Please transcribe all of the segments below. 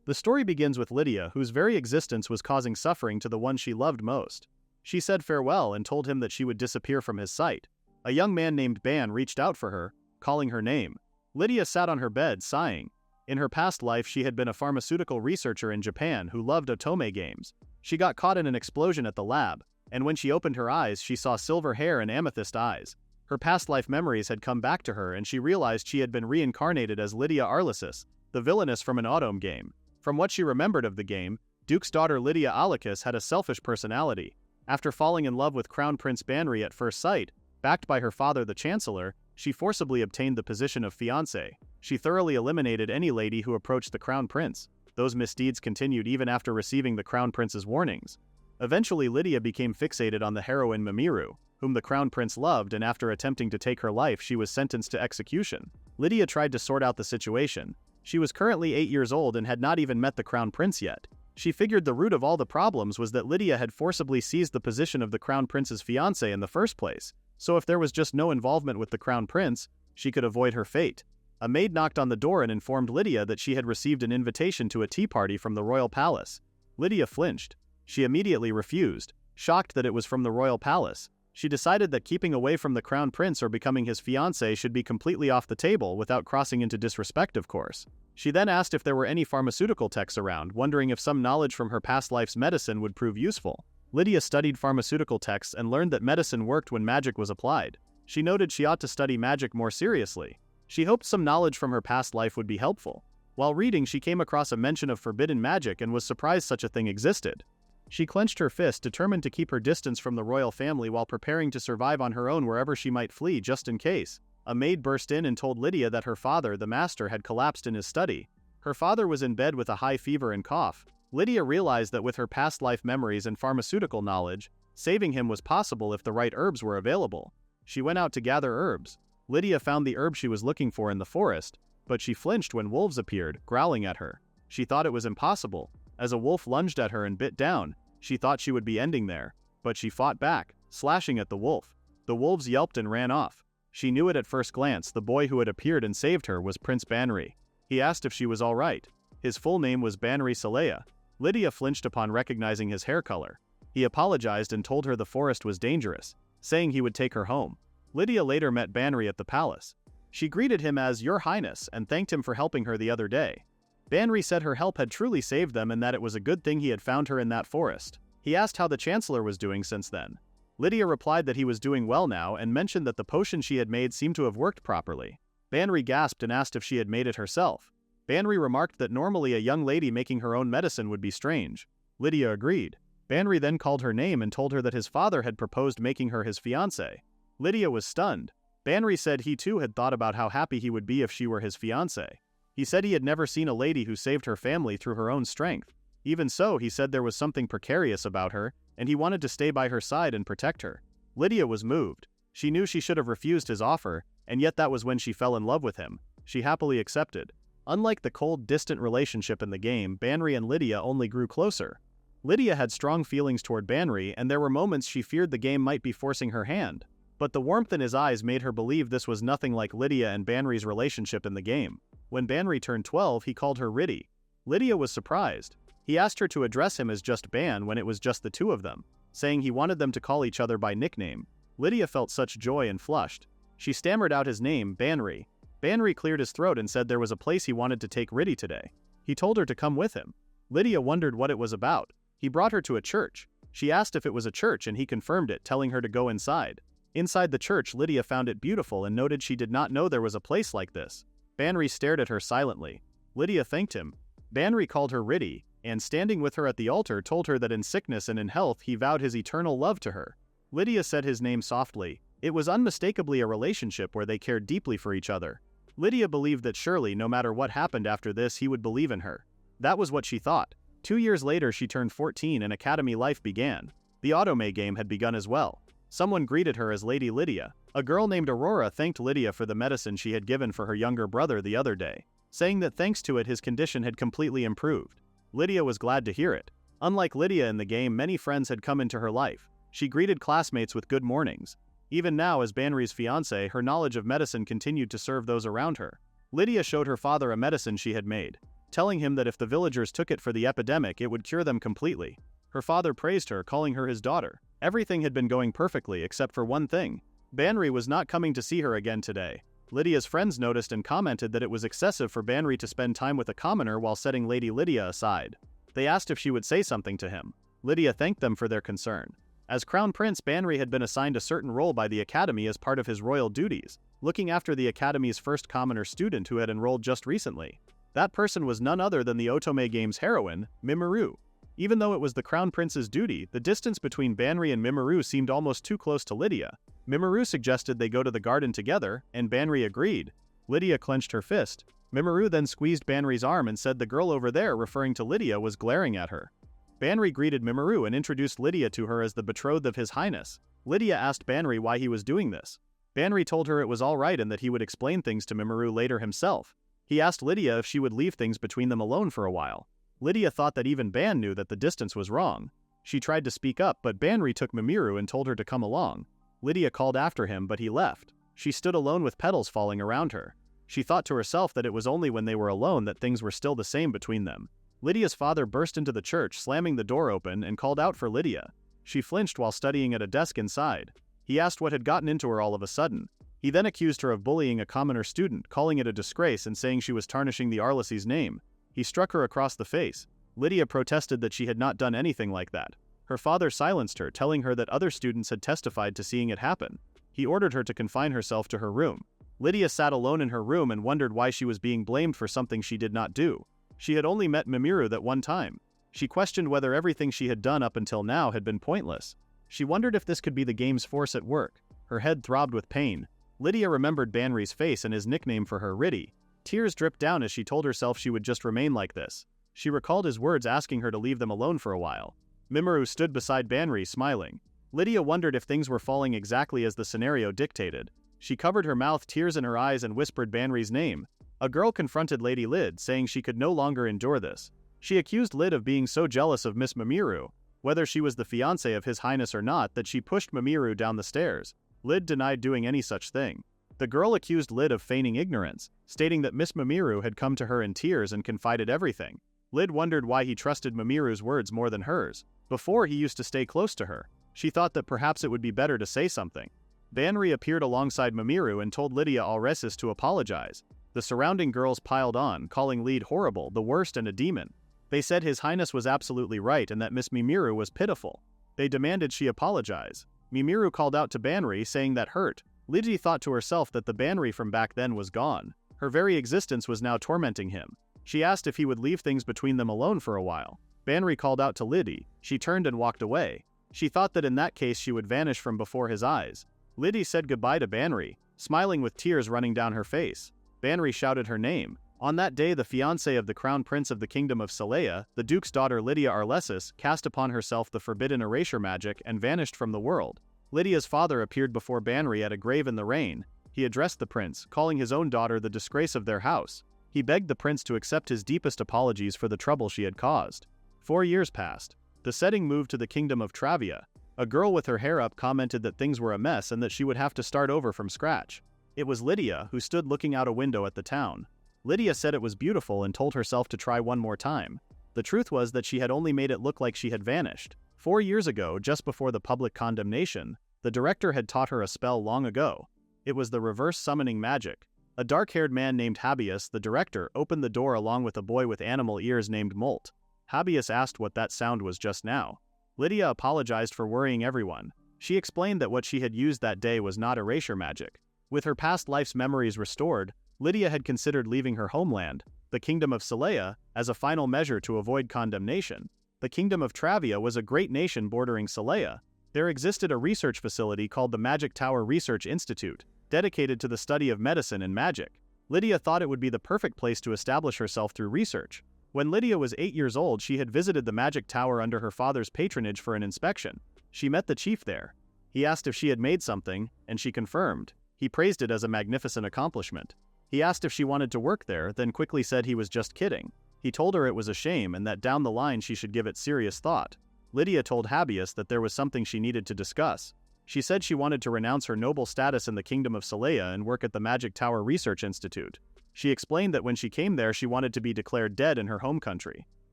The story begins with Lydia, whose very existence was causing suffering to the one she loved most. She said farewell and told him that she would disappear from his sight. A young man named Ban reached out for her, calling her name. Lydia sat on her bed, sighing. In her past life, she had been a pharmaceutical researcher in Japan who loved otome games. She got caught in an explosion at the lab, and when she opened her eyes, she saw silver hair and amethyst eyes. Her past life memories had come back to her, and she realized she had been reincarnated as Lydia Arlisis, the villainess from an otome game. From what she remembered of the game, Duke's daughter Lydia Alicus had a selfish personality. After falling in love with Crown Prince Banri at first sight, backed by her father the Chancellor, she forcibly obtained the position of fiancé. She thoroughly eliminated any lady who approached the Crown Prince. Those misdeeds continued even after receiving the Crown Prince's warnings. Eventually, Lydia became fixated on the heroine Mamiru, whom the Crown Prince loved, and after attempting to take her life, she was sentenced to execution. Lydia tried to sort out the situation. She was currently 8 years old and had not even met the Crown Prince yet. She figured the root of all the problems was that Lydia had forcibly seized the position of the Crown Prince's fiancé in the first place, so if there was just no involvement with the Crown Prince, she could avoid her fate. A maid knocked on the door and informed Lydia that she had received an invitation to a tea party from the royal palace. Lydia flinched. She immediately refused, shocked that it was from the royal palace. She decided that keeping away from the Crown Prince or becoming his fiancé should be completely off the table without crossing into disrespect, of course. She then asked if there were any pharmaceutical texts around, wondering if some knowledge from her past life's medicine would prove useful. Lydia studied pharmaceutical texts and learned that medicine worked when magic was applied. She noted she ought to study magic more seriously. She hoped some knowledge from her past life would be helpful. While reading, she came across a mention of forbidden magic and was surprised such a thing existed. She clenched her fist, determined to keep her distance from the royal family while preparing to survive on her own wherever she might flee just in case. A maid burst in and told Lydia that her father, the master, had collapsed in his study. Her father was in bed with a high fever and cough. Lydia realized that with her past life memories and pharmaceutical knowledge, saving him was possible if the right herbs were available. She went out to gather herbs. Lydia found the herb she was looking for in the forest, but she flinched when wolves appeared, growling at her. She thought it was impossible. As a wolf lunged at her and bit down, she thought she would be ending there, but she fought back, slashing at the wolf. The wolves yelped and ran off. She knew it at first glance. The boy who had appeared and saved her was Prince Banri. He asked if she was all right. His full name was Banri Salea. Lydia flinched upon recognizing his hair color. He apologized and told her the forest was dangerous, saying he would take her home. Lydia later met Banri at the palace. She greeted him as "Your Highness" and thanked him for helping her the other day. Banri said her help had truly saved them and that it was a good thing he had found her in that forest. He asked how the Chancellor was doing since then. Lydia replied that he was doing well now and mentioned that the potion she had made seemed to have worked properly. Banri gasped and asked if she had made it herself. Banri remarked that normally a young lady making her own medicine would be strange. Lydia agreed. Banri then called her name and told her that his father had proposed making her his fiancé. Lydia was stunned. Banri said he too had thought about how happy he would be if she were his fiancé. He said he had never seen a lady who saved her family through her own strength. Even so, he said there was something precarious about her, and he wanted to stay by her side and protect her. Lydia was moved. She knew she should have refused his offer, and yet that was when she fell in love with him. She happily accepted. Unlike the cold, distant relationship in the game, Banri and Lydia only grew closer. Lydia had strong feelings toward Banri, and there were moments she feared the game might be forcing her hand. But the warmth in his eyes made her believe this was nothing like Lydia and Banri's relationship in the game. When Banri turned 12, he called her Riddy. Lydia was surprised. He asked her to address him as just Ban when it was just the two of them, saying he wanted them to call each other by nickname. Lydia felt such joy and flushed. She stammered out his name, Banri. Banri cleared his throat and said there was a place he wanted to take Riddy today. He told her to come with him. Lydia wondered what it was about. He brought her to a church. She asked if it was a church and he confirmed it, telling her to go inside. Inside the church, Lydia found it beautiful and noted she did not know there was a place like this. Banri stared at her silently. Lydia thanked him. Banri called her Riddy, and standing with her at the altar told her that in sickness and in health he vowed his eternal love to her. Lydia said his name softly. It was unmistakably a relationship where they cared deeply for each other. Lydia believed that surely, no matter what happened after this, he would believe in her. That was what she thought. 2 years later she turned 14 and academy life began. The otome game had begun as well. Someone greeted her as Lady Lydia. A girl named Aurora thanked Lydia for the medicine she had given for her younger brother the other day, saying that thanks to it his condition had completely improved. Lydia was glad to hear it. Unlike Lydia in the game, many friends had come into her life. She greeted classmates with good mornings. Even now, as Banri's fiancé, her knowledge of medicine continued to serve those around her. Lydia showed her father a medicine she had made. telling him that if the villagers took it for the epidemic it would cure them completely. Her father praised her, calling her his daughter. Everything had been going perfectly except for one thing. Banri was not coming to see her again today. Lydia's friends noticed and commented that it was excessive for Banri to spend time with a commoner while setting Lady Lydia aside. They asked if she would say something to him. Lydia thanked them for their concern. As Crown Prince Banri had been assigned a certain role by the Academy as part of his royal duties, looking after the Academy's first commoner student who had enrolled just recently. That person was none other than the otome game's heroine, Mimaru. Even though it was the Crown Prince's duty, the distance between Banri and Mimaru seemed almost too close to Lydia. Mimaru suggested they go to the garden together, and Banri agreed. Lydia clenched her fist. Mimaru then squeezed Banri's arm and said the girl over there, referring to Lydia, was glaring at her. Banri greeted Mimaru and introduced Lydia to her as the betrothed of His Highness. Lydia asked Banri why he was doing this. Banri told her it was all right and that he would explain things to Mimaru later himself. He asked Lydia if she would leave things between them alone for a while. Lydia thought that even Ban knew that the distance was wrong. She tried to speak up, but Banri took Mimaru and told her to come along. Lydia called after him, but he left. She stood alone with petals falling around her. She thought to herself that it was only when they were alone that things were still the same between them. Lydia's father burst into the church, slamming the door open, and called out for Lydia. She flinched while studying at a desk inside. He asked what had gotten into her all of a sudden. He then accused her of bullying a commoner student, calling it a disgrace and saying she was tarnishing the Arlese's name. He struck her across the face. Lydia protested that she had not done anything like that. Her father silenced her, telling her that other students had testified to seeing it happen. He ordered her to confine herself to her room. Lydia sat alone in her room and wondered why she was being blamed for something she did not do. She had only met Mimaru that one time. She questioned whether everything she had done up until now had been pointless. She wondered if this could be the game's force at work. Her head throbbed with pain. Lydia remembered Banri's face and his nickname for her, Riddy. Tears dripped down as she told herself she would just remain like this. She recalled his words asking her to leave them alone for a while. Mimaru stood beside Banri, smiling. Lydia wondered if things were falling exactly as the scenario dictated. She covered her mouth, tears in her eyes, and whispered Banri's name. A girl confronted Lady Lyd, saying she could no longer endure this. She accused Lyd of being so jealous of Miss Mimaru, whether she was the fiancée of His Highness or not, that she pushed Mimaru down the stairs. Lyd denied doing any such thing. The girl accused Lyd of feigning ignorance, stating that Miss Mimaru had come to her in tears and confided everything. Lyd wondered why he trusted Mimaru's words more than hers. Before, he used to stay close to her. She thought that perhaps it would be better to say something. Banri appeared alongside Mimaru and told Lydia Alresis to apologize. The surrounding girls piled on, calling Lyd horrible, the worst, and a demon. They said His Highness was absolutely right and that Miss Mimaru was pitiful. They demanded she apologize. Mimaru called out to Banri, saying that hurt. Lydia thought to herself that the Banri from back then was gone. Her very existence was now tormenting him. She asked if he would leave things between them alone for a while. Banri called out to Lydia. She turned and walked away. She thought that in that case she would vanish from before his eyes. Lydia said goodbye to Banri, smiling with tears running down her face. Banri shouted her name. On that day, the fiancé of the Crown Prince of the Kingdom of Celea, the Duke's daughter Lydia Arlesis, cast upon herself the forbidden erasure magic and vanished from the world. Lydia's father appeared before Banri at a grave in the rain. He addressed the prince, calling his own daughter the disgrace of their house. He begged the prince to accept his deepest apologies for the trouble she had caused. 4 years passed. The setting moved to the kingdom of Travia. A girl with her hair up commented that things were a mess and that she would have to start over from scratch. It was Lydia, who stood looking out a window at the town. Lydia said it was beautiful and told herself to try one more time. The truth was that she had only made it look like she had vanished. 4 years ago, just before the public condemnation, the director had taught her a spell long ago. It was the reverse summoning magic. A dark-haired man named Habeas, the director, opened the door along with a boy with animal ears named Molt. Habeas asked what that sound was just now. Lydia apologized for worrying everyone. She explained that what she had used that day was not erasure magic. With her past life's memories restored, Lydia had considered leaving her homeland, the kingdom of Celea, as a final measure to avoid condemnation. The kingdom of Travia was a great nation bordering Celea. There existed a research facility called the Magic Tower Research Institute, dedicated to the study of medicine and magic. Lydia thought it would be the perfect place to establish herself through research. When Lydia was 8 years old, she had visited the Magic Tower under her father's patronage for an inspection. She met the chief there. He asked if she had made something, and she confirmed. He praised it as a magnificent accomplishment. He asked if she wanted to work there, then quickly said he was just kidding. He told her it was a shame and that down the line she should give it serious thought. Lydia told Habeas that there was something she needed to discuss. She said she wanted to renounce her noble status in the kingdom of Celea and work at the Magic Tower Research Institute. She explained that when she came there she wanted to be declared dead in her home country.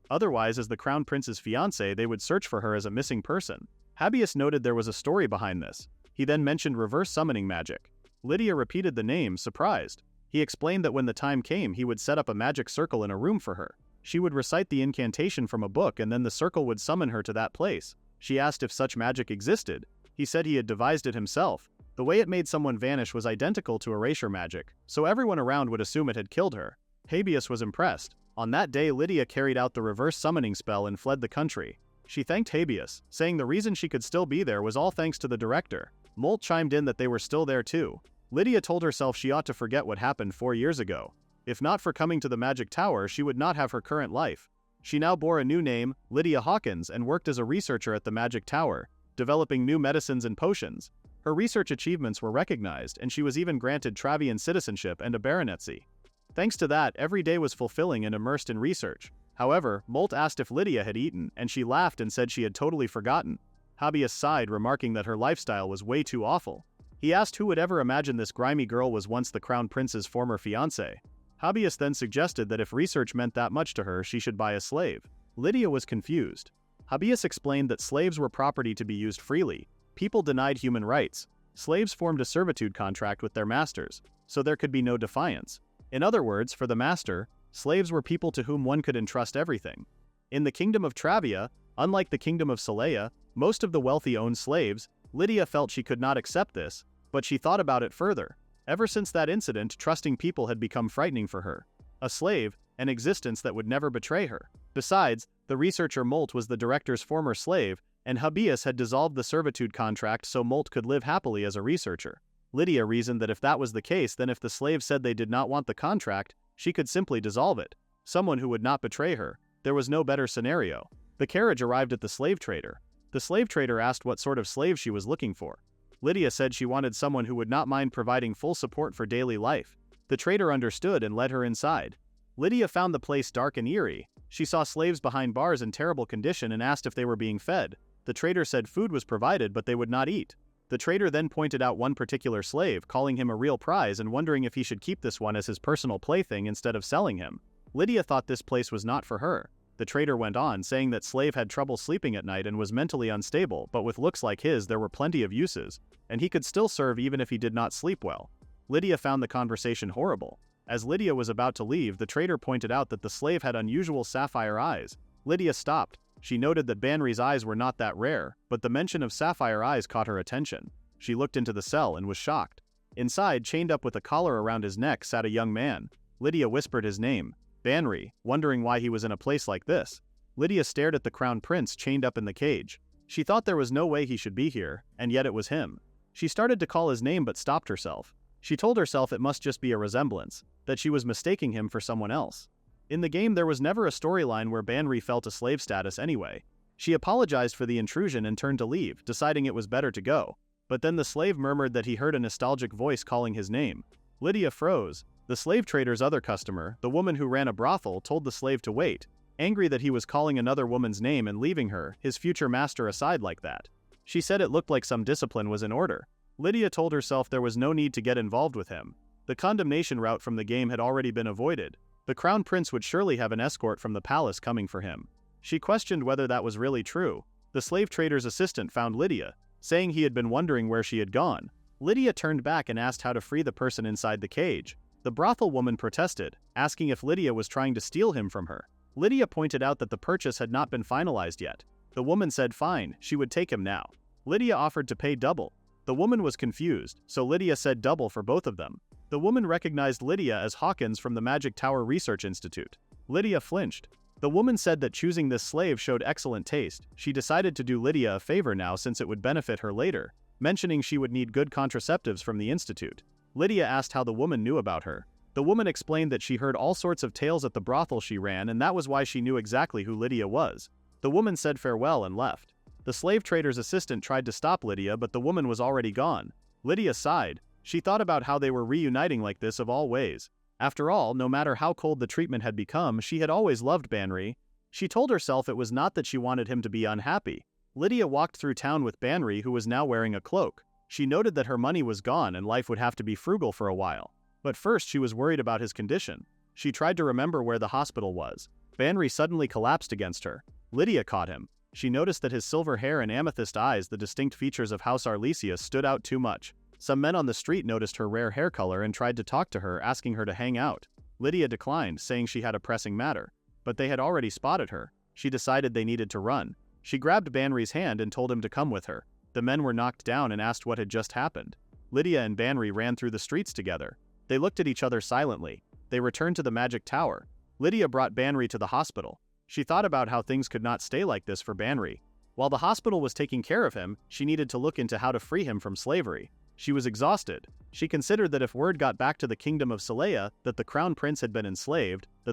Otherwise, as the Crown Prince's fiancé, they would search for her as a missing person. Habeas noted there was a story behind this. He then mentioned reverse summoning magic. Lydia repeated the name, surprised. He explained that when the time came he would set up a magic circle in a room for her. She would recite the incantation from a book and then the circle would summon her to that place. She asked if such magic existed. He said he had devised it himself. The way it made someone vanish was identical to erasure magic, so everyone around would assume it had killed her. Habeas was impressed. On that day Lydia carried out the reverse summoning spell and fled the country. She thanked Habeas, saying the reason she could still be there was all thanks to the director. Molt chimed in that they were still there too. Lydia told herself she ought to forget what happened 4 years ago. If not for coming to the Magic Tower, she would not have her current life. She now bore a new name, Lydia Hawkins, and worked as a researcher at the Magic Tower, developing new medicines and potions. Her research achievements were recognized, and she was even granted Travian citizenship and a baronetcy. Thanks to that, every day was fulfilling and immersed in research. However, Molt asked if Lydia had eaten, and she laughed and said she had totally forgotten. Habeas sighed, remarking that her lifestyle was way too awful. He asked who would ever imagine this grimy girl was once the Crown Prince's former fiancé. Habeas then suggested that if research meant that much to her, she should buy a slave. Lydia was confused. Habeas explained that slaves were property to be used freely. People denied human rights. Slaves formed a servitude contract with their masters, so there could be no defiance. In other words, for the master, slaves were people to whom one could entrust everything. In the kingdom of Travia, unlike the kingdom of Celea, most of the wealthy owned slaves. Lydia felt she could not accept this, but she thought about it further. Ever since that incident, trusting people had become frightening for her. A slave, an existence that would never betray her. Besides, the researcher Molt was the director's former slave, and Habeas had dissolved the servitude contract so Molt could live happily as a researcher. Lydia reasoned that if that was the case, then if the slave said they did not want the contract, she could simply dissolve it. Someone who would not betray her. There was no better scenario. The carriage arrived at the slave trader. The slave trader asked what sort of slave she was looking for. Lydia said she wanted someone who would not mind providing full support for daily life. The trader understood and led her inside. Lydia found the place dark and eerie. She saw slaves behind bars in terrible condition and asked if they were being fed. The trader said food was provided but they would not eat. The trader then pointed out one particular slave, calling him a real prize and wondering if he should keep this one as his personal plaything instead of selling him. Lydia thought this place was not for her. The trader went on, saying that slave had trouble sleeping at night and was mentally unstable, but with looks like his there were plenty of uses, and he could still serve even if he did not sleep well. Lydia found the conversation horrible. As Lydia was about to leave, the trader pointed out that the slave had unusual sapphire eyes. Lydia stopped. She noted that Banri's eyes were not that rare, but the mention of sapphire eyes caught her attention. She looked into the cell and was shocked. Inside, chained up with a collar around his neck, sat a young man. Lydia whispered his name, Banri, wondering why he was in a place like this. Lydia stared at the Crown Prince chained up in the cage. She thought there was no way he should be here, and yet it was him. She started to call his name but stopped herself. She told herself it must just be a resemblance, that she was mistaking him for someone else. In the game there was never a storyline where Banri felt a slave status anyway. She apologized for the intrusion and turned to leave, deciding it was better to go. But then the slave murmured that he heard a nostalgic voice calling his name. Lydia froze. The slave trader's other customer, the woman who ran a brothel, told the slave to wait, angry that he was calling another woman's name and leaving her, his future master, aside like that. She said it looked like some discipline was in order. Lydia told herself there was no need to get involved with him. The condemnation route from the game had already been avoided. The Crown Prince would surely have an escort from the palace coming for him. She questioned whether that was really true. The slave trader's assistant found Lydia, saying he had been wondering where she had gone. Lydia turned back and asked how to free the person inside the cage. The brothel woman protested, asking if Lydia was trying to steal him from her. Lydia pointed out that the purchase had not been finalized yet. The woman said fine, she would take him now. Lydia offered to pay double. The woman was confused, so Lydia said double for both of them. The woman recognized Lydia as Hawkins from the Magic Tower Research Institute. Lydia flinched. The woman said that choosing this slave showed excellent taste. She decided to do Lydia a favor now since it would benefit her later, mentioning she would need good contraceptives from the institute. Lydia asked how the woman knew about her. The woman explained that she heard all sorts of tales at the brothel she ran and that was why she knew exactly who Lydia was. The woman said farewell and left. The slave trader's assistant tried to stop Lydia but the woman was already gone. Lydia sighed. She thought about how they were reuniting like this of all ways. After all, no matter how cold the treatment had become, she had always loved Banri. She told herself it was not that she wanted him to be unhappy. Lydia walked through town with Banri, who was now wearing a cloak. She noted that her money was gone and life would have to be frugal for a while. But first she was worried about his condition. She tried to remember where the hospital was. Banri suddenly collapsed against her. Lydia caught him. She noticed that his silver hair and amethyst eyes, the distinct features of House Arlesia, stood out too much. Some men on the street noticed her rare hair color and tried to talk to her, asking her to hang out. Lydia declined, saying she had a pressing matter. But they had already spotted her. She decided they needed to run. She grabbed Banri's hand and told him to come with her. The men were knocked down and asked what had just happened. Lydia and Banri ran through the streets together. They looked at each other silently. They returned to the magic tower. Lydia brought Banri to the hospital. She thought about how things could not stay like this for Banri. While the hospital was taking care of him, she needed to look into how to free him from slavery. She was exhausted. She considered that if word got back to the kingdom of Celea that the Crown Prince had been enslaved,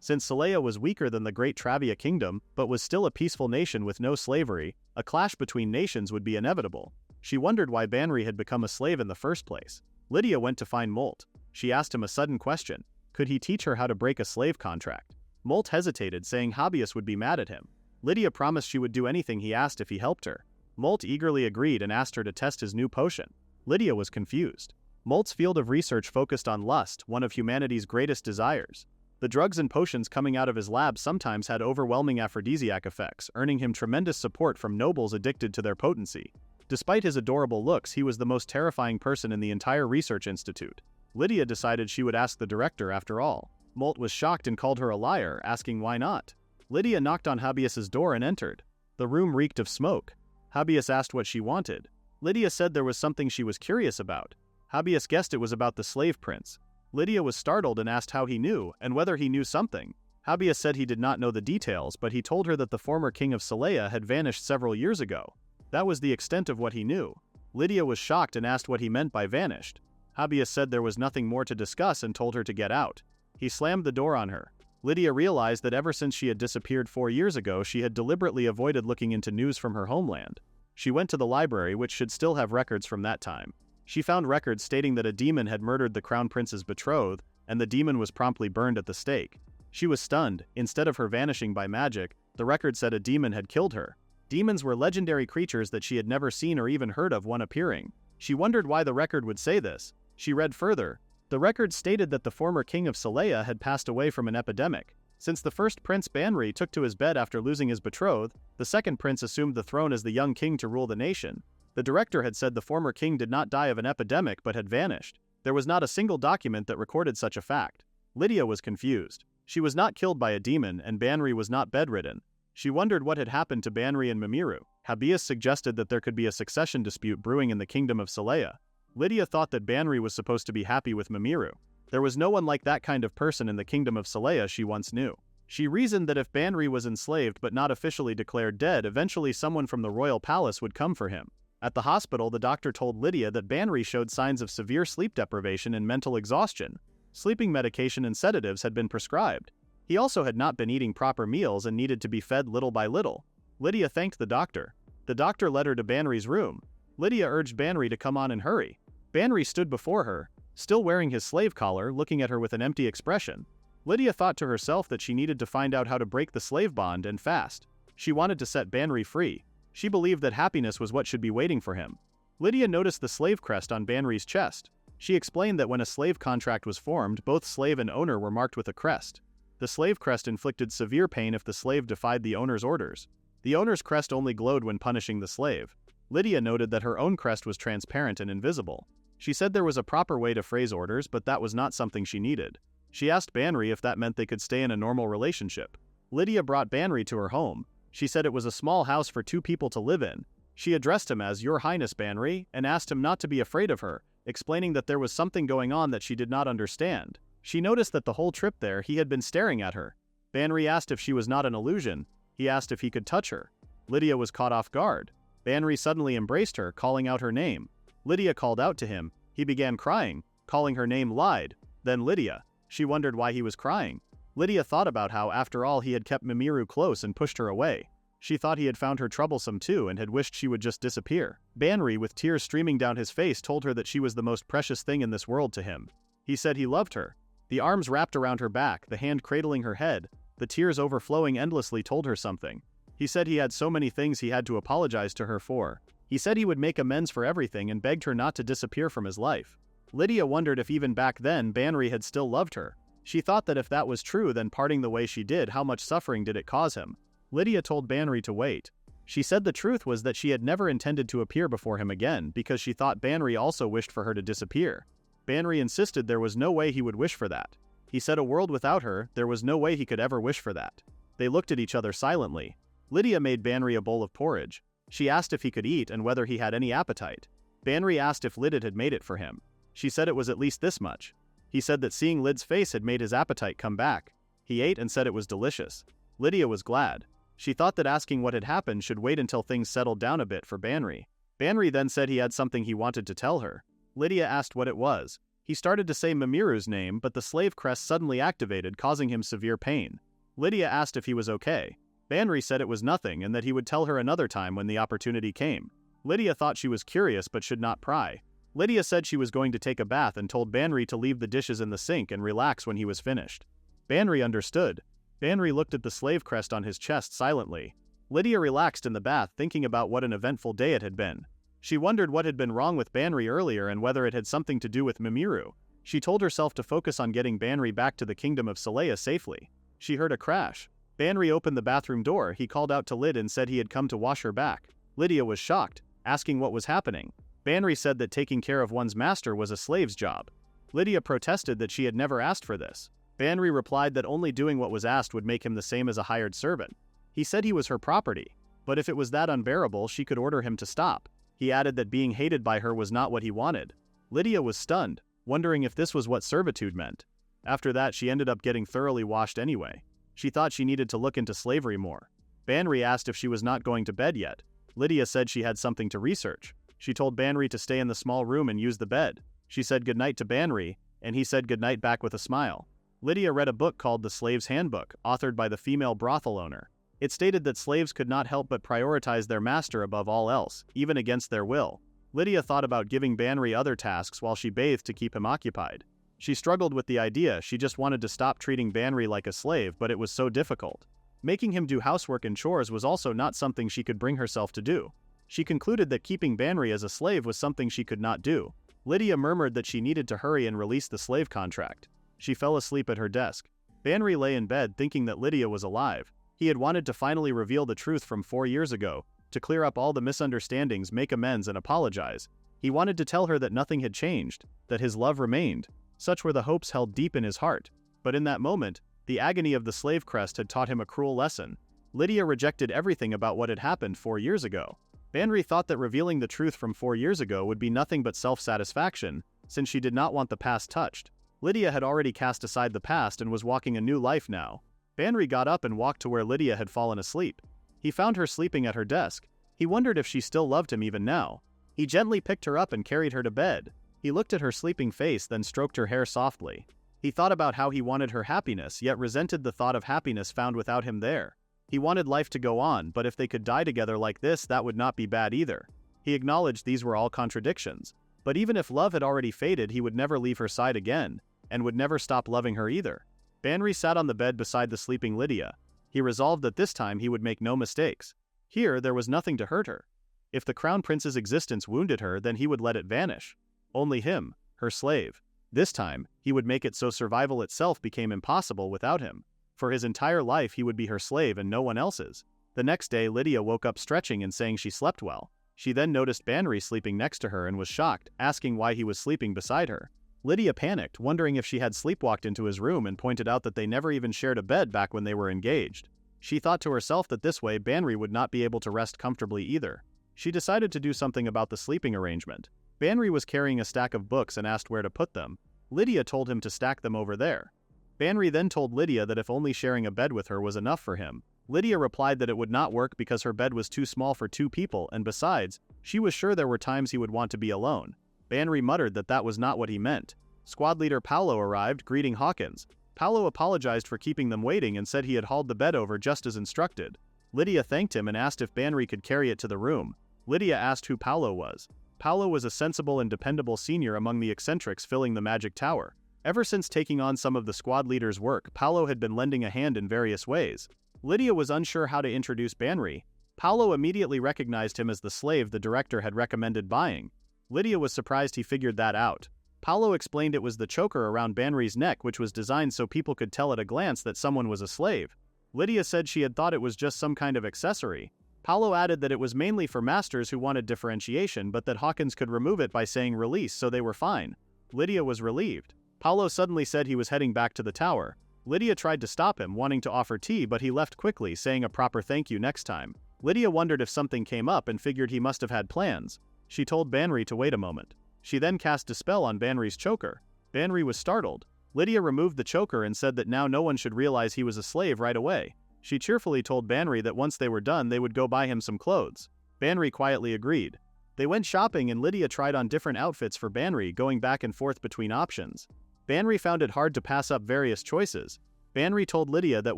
since Celea was weaker than the Great Travia Kingdom, but was still a peaceful nation with no slavery, a clash between nations would be inevitable. She wondered why Banri had become a slave in the first place. Lydia went to find Molt. She asked him a sudden question. Could he teach her how to break a slave contract? Molt hesitated, saying Habeas would be mad at him. Lydia promised she would do anything he asked if he helped her. Molt eagerly agreed and asked her to test his new potion. Lydia was confused. Molt's field of research focused on lust, one of humanity's greatest desires. The drugs and potions coming out of his lab sometimes had overwhelming aphrodisiac effects, earning him tremendous support from nobles addicted to their potency. Despite his adorable looks, he was the most terrifying person in the entire research institute. Lydia decided she would ask the director after all. Molt was shocked and called her a liar, asking why not. Lydia knocked on Habeas's door and entered. The room reeked of smoke. Habeas asked what she wanted. Lydia said there was something she was curious about. Habeas guessed it was about the slave prince. Lydia was startled and asked how he knew, and whether he knew something. Habeas said he did not know the details, but he told her that the former king of Celea had vanished several years ago. That was the extent of what he knew. Lydia was shocked and asked what he meant by vanished. Habeas said there was nothing more to discuss and told her to get out. He slammed the door on her. Lydia realized that ever since she had disappeared 4 years ago, she had deliberately avoided looking into news from her homeland. She went to the library, which should still have records from that time. She found records stating that a demon had murdered the crown prince's betrothed, and the demon was promptly burned at the stake. She was stunned. Instead of her vanishing by magic, the record said a demon had killed her. Demons were legendary creatures that she had never seen or even heard of one appearing. She wondered why the record would say this. She read further. The record stated that the former king of Celea had passed away from an epidemic. Since the first Prince Banri took to his bed after losing his betrothed, the second prince assumed the throne as the young king to rule the nation. The director had said the former king did not die of an epidemic but had vanished. There was not a single document that recorded such a fact. Lydia was confused. She was not killed by a demon, and Banri was not bedridden. She wondered what had happened to Banri and Mimiru. Habeas suggested that there could be a succession dispute brewing in the kingdom of Celea. Lydia thought that Banri was supposed to be happy with Mimiru. There was no one like that kind of person in the kingdom of Celea she once knew. She reasoned that if Banri was enslaved but not officially declared dead, eventually someone from the royal palace would come for him. At the hospital, the doctor told Lydia that Banri showed signs of severe sleep deprivation and mental exhaustion. Sleeping medication and sedatives had been prescribed. He also had not been eating proper meals and needed to be fed little by little. Lydia thanked the doctor. The doctor led her to Banri's room. Lydia urged Banri to come on and hurry. Banri stood before her, still wearing his slave collar, looking at her with an empty expression. Lydia thought to herself that she needed to find out how to break the slave bond, and fast. She wanted to set Banri free. She believed that happiness was what should be waiting for him. Lydia noticed the slave crest on Banri's chest. She explained that when a slave contract was formed, both slave and owner were marked with a crest. The slave crest inflicted severe pain if the slave defied the owner's orders. The owner's crest only glowed when punishing the slave. Lydia noted that her own crest was transparent and invisible. She said there was a proper way to phrase orders, but that was not something she needed. She asked Banri if that meant they could stay in a normal relationship. Lydia brought Banri to her home. She said it was a small house for 2 people to live in. She addressed him as Your Highness Banri and asked him not to be afraid of her, explaining that there was something going on that she did not understand. She noticed that the whole trip there he had been staring at her. Banri asked if she was not an illusion. He asked if he could touch her. Lydia was caught off guard. Banri suddenly embraced her, calling out her name. Lydia called out to him. He began crying, calling her name Lydia, then Lydia. She wondered why he was crying. Lydia thought about how, after all, he had kept Mimiru close and pushed her away. She thought he had found her troublesome too and had wished she would just disappear. Banri, with tears streaming down his face, told her that she was the most precious thing in this world to him. He said he loved her. The arms wrapped around her back, the hand cradling her head, the tears overflowing endlessly told her something. He said he had so many things he had to apologize to her for. He said he would make amends for everything and begged her not to disappear from his life. Lydia wondered if even back then Banri had still loved her. She thought that if that was true, then parting the way she did, how much suffering did it cause him? Lydia told Banri to wait. She said the truth was that she had never intended to appear before him again because she thought Banri also wished for her to disappear. Banri insisted there was no way he would wish for that. He said a world without her, there was no way he could ever wish for that. They looked at each other silently. Lydia made Banri a bowl of porridge. She asked if he could eat and whether he had any appetite. Banri asked if Lyd had made it for him. She said it was at least this much. He said that seeing Lyd's face had made his appetite come back. He ate and said it was delicious. Lydia was glad. She thought that asking what had happened should wait until things settled down a bit for Banri. Banri then said he had something he wanted to tell her. Lydia asked what it was. He started to say Mimiru's name, but the slave crest suddenly activated, causing him severe pain. Lydia asked if he was okay. Banri said it was nothing and that he would tell her another time when the opportunity came. Lydia thought she was curious but should not pry. Lydia said she was going to take a bath and told Banri to leave the dishes in the sink and relax when he was finished. Banri understood. Banri looked at the slave crest on his chest silently. Lydia relaxed in the bath, thinking about what an eventful day it had been. She wondered what had been wrong with Banri earlier and whether it had something to do with Mimiru. She told herself to focus on getting Banri back to the kingdom of Saleya safely. She heard a crash. Banri opened the bathroom door. He called out to Lyd and said he had come to wash her back. Lydia was shocked, asking what was happening. Banri said that taking care of one's master was a slave's job. Lydia protested that she had never asked for this. Banri replied that only doing what was asked would make him the same as a hired servant. He said he was her property, but if it was that unbearable, she could order him to stop. He added that being hated by her was not what he wanted. Lydia was stunned, wondering if this was what servitude meant. After that, she ended up getting thoroughly washed anyway. She thought she needed to look into slavery more. Banri asked if she was not going to bed yet. Lydia said she had something to research. She told Banri to stay in the small room and use the bed. She said goodnight to Banri, and he said goodnight back with a smile. Lydia read a book called The Slave's Handbook, authored by the female brothel owner. It stated that slaves could not help but prioritize their master above all else, even against their will. Lydia thought about giving Banri other tasks while she bathed to keep him occupied. She struggled with the idea. She just wanted to stop treating Banri like a slave, but it was so difficult. Making him do housework and chores was also not something she could bring herself to do. She concluded that keeping Banri as a slave was something she could not do. Lydia murmured that she needed to hurry and release the slave contract. She fell asleep at her desk. Banri lay in bed thinking that Lydia was alive. He had wanted to finally reveal the truth from 4 years ago, to clear up all the misunderstandings, make amends and apologize. He wanted to tell her that nothing had changed, that his love remained. Such were the hopes held deep in his heart. But in that moment, the agony of the slave crest had taught him a cruel lesson. Lydia rejected everything about what had happened 4 years ago. Banri thought that revealing the truth from 4 years ago would be nothing but self-satisfaction, since she did not want the past touched. Lydia had already cast aside the past and was walking a new life now. Banri got up and walked to where Lydia had fallen asleep. He found her sleeping at her desk. He wondered if she still loved him even now. He gently picked her up and carried her to bed. He looked at her sleeping face, then stroked her hair softly. He thought about how he wanted her happiness, yet resented the thought of happiness found without him there. He wanted life to go on, but if they could die together like this, that would not be bad either. He acknowledged these were all contradictions. But even if love had already faded, he would never leave her side again, and would never stop loving her either. Banri sat on the bed beside the sleeping Lydia. He resolved that this time he would make no mistakes. Here, there was nothing to hurt her. If the Crown Prince's existence wounded her, then he would let it vanish. Only him, her slave. This time, he would make it so survival itself became impossible without him. For his entire life he would be her slave and no one else's. The next day, Lydia woke up stretching and saying she slept well. She then noticed Banri sleeping next to her and was shocked, asking why he was sleeping beside her. Lydia panicked, wondering if she had sleepwalked into his room, and pointed out that they never even shared a bed back when they were engaged. She thought to herself that this way Banri would not be able to rest comfortably either. She decided to do something about the sleeping arrangement. Banri was carrying a stack of books and asked where to put them. Lydia told him to stack them over there. Banri then told Lydia that if only sharing a bed with her was enough for him. Lydia replied that it would not work because her bed was too small for 2 people, and besides, she was sure there were times he would want to be alone. Banri muttered that that was not what he meant. Squad leader Paolo arrived, greeting Hawkins. Paolo apologized for keeping them waiting and said he had hauled the bed over just as instructed. Lydia thanked him and asked if Banri could carry it to the room. Lydia asked who Paolo was. Paolo was a sensible and dependable senior among the eccentrics filling the magic tower. Ever since taking on some of the squad leader's work, Paolo had been lending a hand in various ways. Lydia was unsure how to introduce Banri. Paolo immediately recognized him as the slave the director had recommended buying. Lydia was surprised he figured that out. Paolo explained it was the choker around Banri's neck which was designed so people could tell at a glance that someone was a slave. Lydia said she had thought it was just some kind of accessory. Paolo added that it was mainly for masters who wanted differentiation but that Hawkins could remove it by saying release, so they were fine. Lydia was relieved. Paolo suddenly said he was heading back to the tower. Lydia tried to stop him, wanting to offer tea, but he left quickly, saying a proper thank you next time. Lydia wondered if something came up and figured he must have had plans. She told Banri to wait a moment. She then cast a spell on Banri's choker. Banri was startled. Lydia removed the choker and said that now no one should realize he was a slave right away. She cheerfully told Banri that once they were done they would go buy him some clothes. Banri quietly agreed. They went shopping and Lydia tried on different outfits for Banri, going back and forth between options. Banri found it hard to pass up various choices. Banri told Lydia that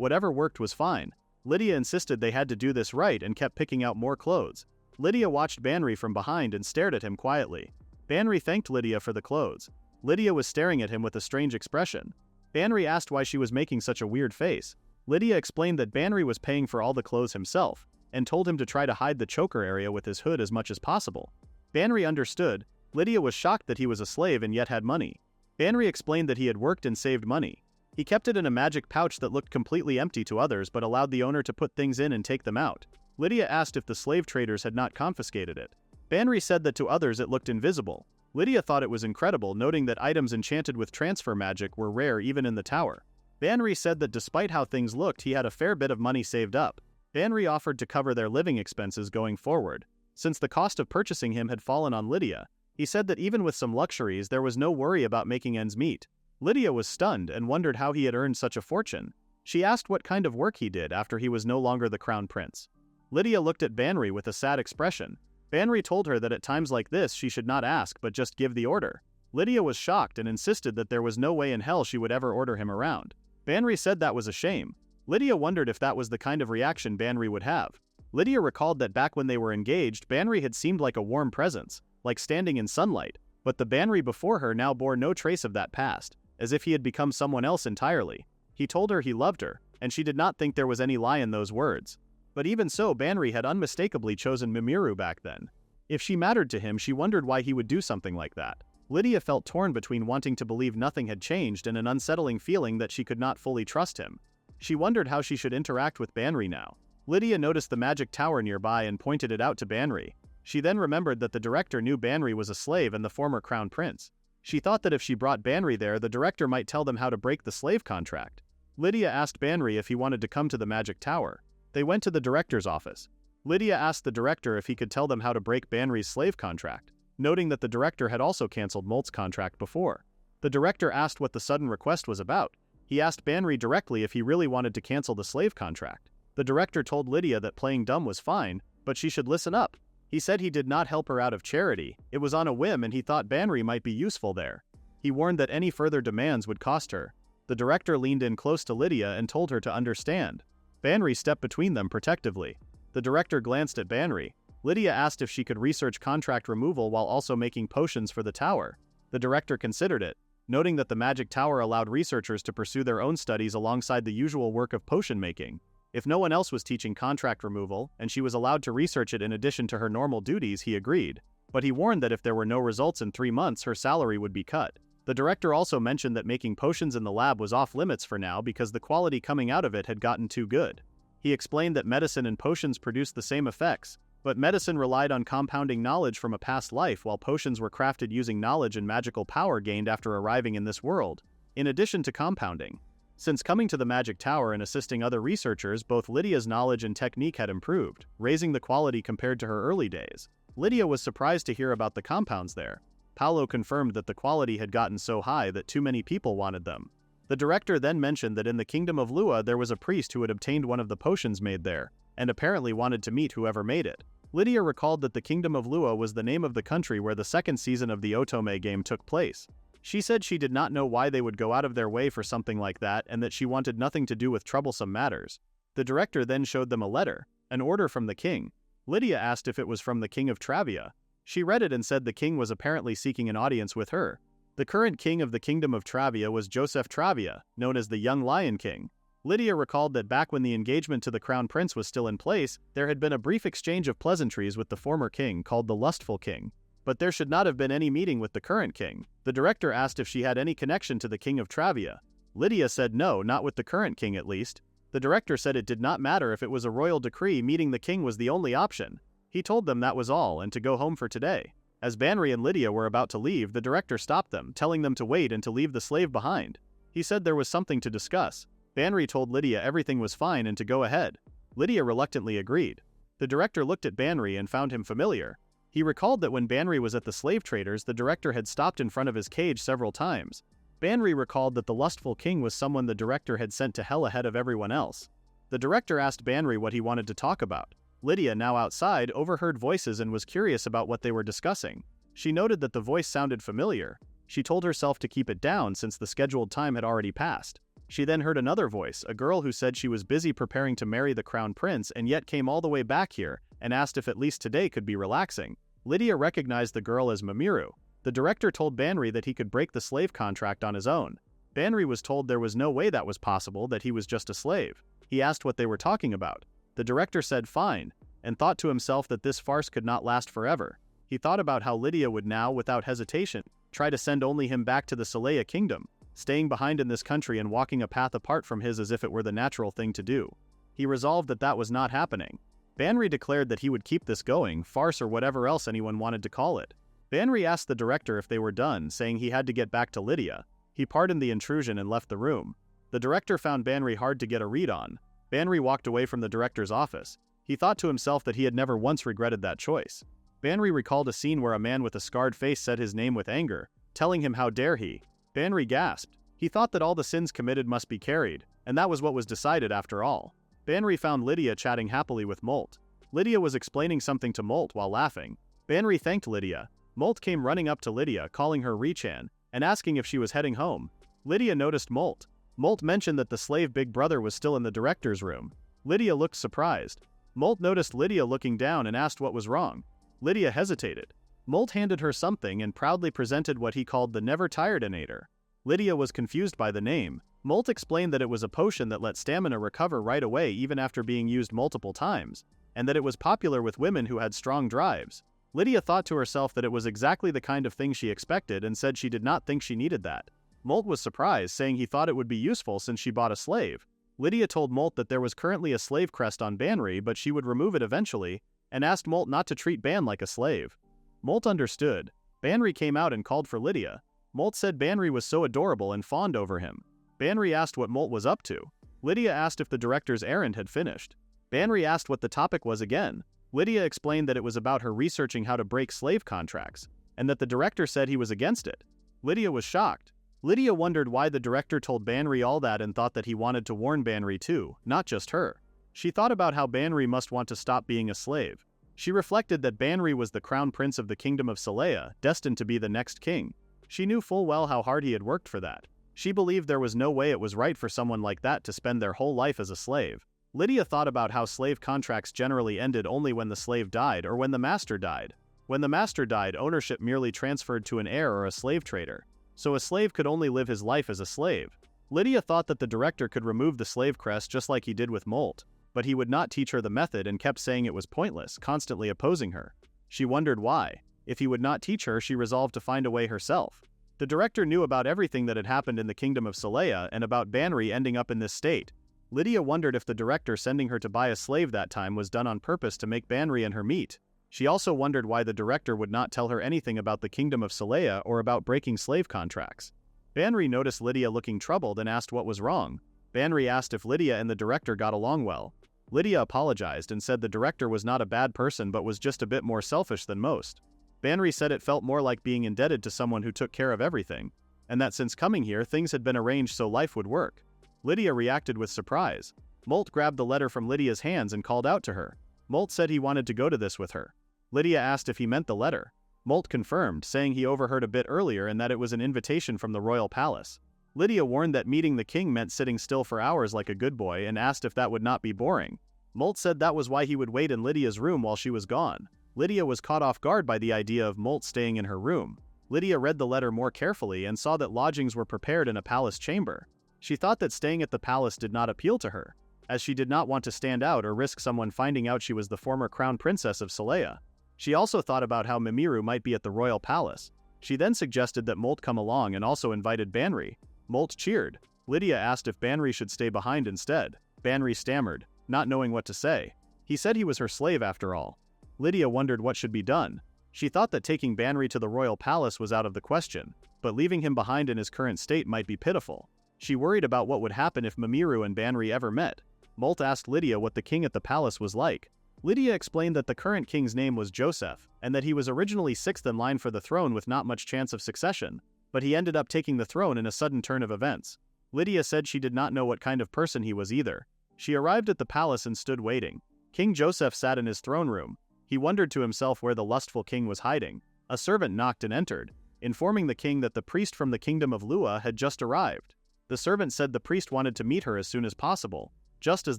whatever worked was fine. Lydia insisted they had to do this right and kept picking out more clothes. Lydia watched Banri from behind and stared at him quietly. Banri thanked Lydia for the clothes. Lydia was staring at him with a strange expression. Banri asked why she was making such a weird face. Lydia explained that Banri was paying for all the clothes himself, and told him to try to hide the choker area with his hood as much as possible. Banri understood. Lydia was shocked that he was a slave and yet had money. Banri explained that he had worked and saved money. He kept it in a magic pouch that looked completely empty to others but allowed the owner to put things in and take them out. Lydia asked if the slave traders had not confiscated it. Banri said that to others it looked invisible. Lydia thought it was incredible, noting that items enchanted with transfer magic were rare even in the tower. Banri said that despite how things looked, he had a fair bit of money saved up. Banri offered to cover their living expenses going forward. Since the cost of purchasing him had fallen on Lydia, he said that even with some luxuries there was no worry about making ends meet. Lydia was stunned and wondered how he had earned such a fortune. She asked what kind of work he did after he was no longer the crown prince. Lydia looked at Banri with a sad expression. Banri told her that at times like this she should not ask but just give the order. Lydia was shocked and insisted that there was no way in hell she would ever order him around. Banri said that was a shame. Lydia wondered if that was the kind of reaction Banri would have. Lydia recalled that back when they were engaged, Banri had seemed like a warm presence, like standing in sunlight, but the Banri before her now bore no trace of that past, as if he had become someone else entirely. He told her he loved her, and she did not think there was any lie in those words. But even so, Banri had unmistakably chosen Mimiru back then. If she mattered to him, she wondered why he would do something like that. Lydia felt torn between wanting to believe nothing had changed and an unsettling feeling that she could not fully trust him. She wondered how she should interact with Banri now. Lydia noticed the magic tower nearby and pointed it out to Banri. She then remembered that the director knew Banri was a slave and the former crown prince. She thought that if she brought Banri there, the director might tell them how to break the slave contract. Lydia asked Banri if he wanted to come to the magic tower. They went to the director's office. Lydia asked the director if he could tell them how to break Banri's slave contract, noting that the director had also cancelled Molt's contract before. The director asked what the sudden request was about. He asked Banri directly if he really wanted to cancel the slave contract. The director told Lydia that playing dumb was fine, but she should listen up. He said he did not help her out of charity. It was on a whim and he thought Banri might be useful there. He warned that any further demands would cost her. The director leaned in close to Lydia and told her to understand. Banri stepped between them protectively. The director glanced at Banri. Lydia asked if she could research contract removal while also making potions for the tower. The director considered it, noting that the magic tower allowed researchers to pursue their own studies alongside the usual work of potion making. If no one else was teaching contract removal, and she was allowed to research it in addition to her normal duties, he agreed. But he warned that if there were no results in 3 months, her salary would be cut. The director also mentioned that making potions in the lab was off limits for now because the quality coming out of it had gotten too good. He explained that medicine and potions produced the same effects, but medicine relied on compounding knowledge from a past life while potions were crafted using knowledge and magical power gained after arriving in this world, in addition to compounding. Since coming to the magic tower and assisting other researchers, both Lydia's knowledge and technique had improved, raising the quality compared to her early days. Lydia was surprised to hear about the compounds there. Paolo confirmed that the quality had gotten so high that too many people wanted them. The director then mentioned that in the kingdom of Lua there was a priest who had obtained one of the potions made there, and apparently wanted to meet whoever made it. Lydia recalled that the kingdom of Lua was the name of the country where the second season of the otome game took place. She said she did not know why they would go out of their way for something like that and that she wanted nothing to do with troublesome matters. The director then showed them a letter, an order from the king. Lydia asked if it was from the king of Travia. She read it and said the king was apparently seeking an audience with her. The current king of the kingdom of Travia was Joseph Travia, known as the Young Lion King. Lydia recalled that back when the engagement to the crown prince was still in place, there had been a brief exchange of pleasantries with the former king called the Lustful King. but there should not have been any meeting with the current king. The director asked if she had any connection to the king of Travia. Lydia said no, not with the current king at least. The director said it did not matter if it was a royal decree, meeting the king was the only option. He told them that was all and to go home for today. As Banri and Lydia were about to leave, the director stopped them, telling them to wait and to leave the slave behind. He said there was something to discuss. Banri told Lydia everything was fine and to go ahead. Lydia reluctantly agreed. The director looked at Banri and found him familiar. He recalled that when Banri was at the slave traders, the director had stopped in front of his cage several times. Banri recalled that the lustful king was someone the director had sent to hell ahead of everyone else. The director asked Banri what he wanted to talk about. Lydia, now outside, overheard voices and was curious about what they were discussing. She noted that the voice sounded familiar. She told herself to keep it down since the scheduled time had already passed. She then heard another voice, a girl who said she was busy preparing to marry the crown prince and yet came all the way back here and asked if at least today could be relaxing. Lydia recognized the girl as Mamiru. The director told Banri that he could break the slave contract on his own. Banri was told there was no way that was possible, that he was just a slave. He asked what they were talking about. The director said fine, and thought to himself that this farce could not last forever. He thought about how Lydia would now, without hesitation, try to send only him back to the Saleya kingdom, staying behind in this country and walking a path apart from his as if it were the natural thing to do. He resolved that that was not happening. Banri declared that he would keep this going, farce or whatever else anyone wanted to call it. Banri asked the director if they were done, saying he had to get back to Lydia. He pardoned the intrusion and left the room. The director found Banri hard to get a read on. Banri walked away from the director's office. He thought to himself that he had never once regretted that choice. Banri recalled a scene where a man with a scarred face said his name with anger, telling him how dare he. Banri gasped. He thought that all the sins committed must be carried, and that was what was decided after all. Banri found Lydia chatting happily with Molt. Lydia was explaining something to Molt while laughing. Banri thanked Lydia. Molt came running up to Lydia, calling her Richan, and asking if she was heading home. Lydia noticed Molt. Molt mentioned that the slave big brother was still in the director's room. Lydia looked surprised. Molt noticed Lydia looking down and asked what was wrong. Lydia hesitated. Molt handed her something and proudly presented what he called the never-tired-inator. Lydia was confused by the name. Molt explained that it was a potion that let stamina recover right away even after being used multiple times, and that it was popular with women who had strong drives. Lydia thought to herself that it was exactly the kind of thing she expected and said she did not think she needed that. Molt was surprised, saying he thought it would be useful since she bought a slave. Lydia told Molt that there was currently a slave crest on Banri, but she would remove it eventually, and asked Molt not to treat Ban like a slave. Molt understood. Banri came out and called for Lydia. Molt said Banri was so adorable and fawned over him. Banri asked what Molt was up to. Lydia asked if the director's errand had finished. Banri asked what the topic was again. Lydia explained that it was about her researching how to break slave contracts, and that the director said he was against it. Lydia was shocked. Lydia wondered why the director told Banri all that and thought that he wanted to warn Banri too, not just her. She thought about how Banri must want to stop being a slave. She reflected that Banri was the crown prince of the kingdom of Saleya, destined to be the next king. She knew full well how hard he had worked for that. She believed there was no way it was right for someone like that to spend their whole life as a slave. Lydia thought about how slave contracts generally ended only when the slave died or when the master died. When the master died, ownership merely transferred to an heir or a slave trader. So a slave could only live his life as a slave. Lydia thought that the director could remove the slave crest just like he did with Molt, but he would not teach her the method and kept saying it was pointless, constantly opposing her. She wondered why. If he would not teach her, she resolved to find a way herself. The director knew about everything that had happened in the kingdom of Saleya and about Banri ending up in this state. Lydia wondered if the director sending her to buy a slave that time was done on purpose to make Banri and her meet. She also wondered why the director would not tell her anything about the kingdom of Saleya or about breaking slave contracts. Banri noticed Lydia looking troubled and asked what was wrong. Banri asked if Lydia and the director got along well. Lydia apologized and said the director was not a bad person but was just a bit more selfish than most. Banri said it felt more like being indebted to someone who took care of everything, and that since coming here things had been arranged so life would work. Lydia reacted with surprise. Molt grabbed the letter from Lydia's hands and called out to her. Molt said he wanted to go to this with her. Lydia asked if he meant the letter. Molt confirmed, saying he overheard a bit earlier and that it was an invitation from the royal palace. Lydia warned that meeting the king meant sitting still for hours like a good boy and asked if that would not be boring. Molt said that was why he would wait in Lydia's room while she was gone. Lydia was caught off guard by the idea of Molt staying in her room. Lydia read the letter more carefully and saw that lodgings were prepared in a palace chamber. She thought that staying at the palace did not appeal to her, as she did not want to stand out or risk someone finding out she was the former crown princess of Saleya. She also thought about how Mimiru might be at the royal palace. She then suggested that Molt come along and also invited Banri. Molt cheered. Lydia asked if Banri should stay behind instead. Banri stammered, not knowing what to say. He said he was her slave after all. Lydia wondered what should be done. She thought that taking Banri to the royal palace was out of the question, but leaving him behind in his current state might be pitiful. She worried about what would happen if Mimiru and Banri ever met. Molt asked Lydia what the king at the palace was like. Lydia explained that the current king's name was Joseph, and that he was originally sixth in line for the throne with not much chance of succession, but he ended up taking the throne in a sudden turn of events. Lydia said she did not know what kind of person he was either. She arrived at the palace and stood waiting. King Joseph sat in his throne room. He wondered to himself where the lustful king was hiding. A servant knocked and entered, informing the king that the priest from the kingdom of Lua had just arrived. The servant said the priest wanted to meet her as soon as possible, just as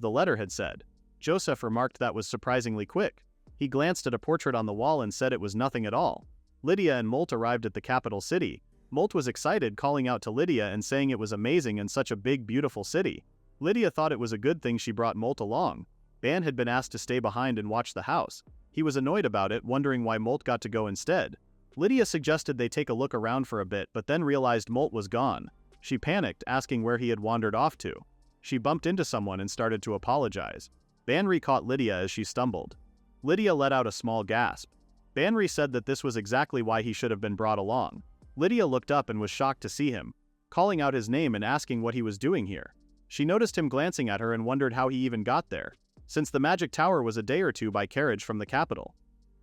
the letter had said. Joseph remarked that was surprisingly quick. He glanced at a portrait on the wall and said it was nothing at all. Lydia and Molt arrived at the capital city. Molt was excited, calling out to Lydia and saying it was amazing and such a big, beautiful city. Lydia thought it was a good thing she brought Molt along. Ban had been asked to stay behind and watch the house. He was annoyed about it, wondering why Molt got to go instead. Lydia suggested they take a look around for a bit, but then realized Molt was gone. She panicked, asking where he had wandered off to. She bumped into someone and started to apologize. Banri caught Lydia as she stumbled. Lydia let out a small gasp. Banri said that this was exactly why he should have been brought along. Lydia looked up and was shocked to see him, calling out his name and asking what he was doing here. She noticed him glancing at her and wondered how he even got there, since the magic tower was a day or two by carriage from the capital.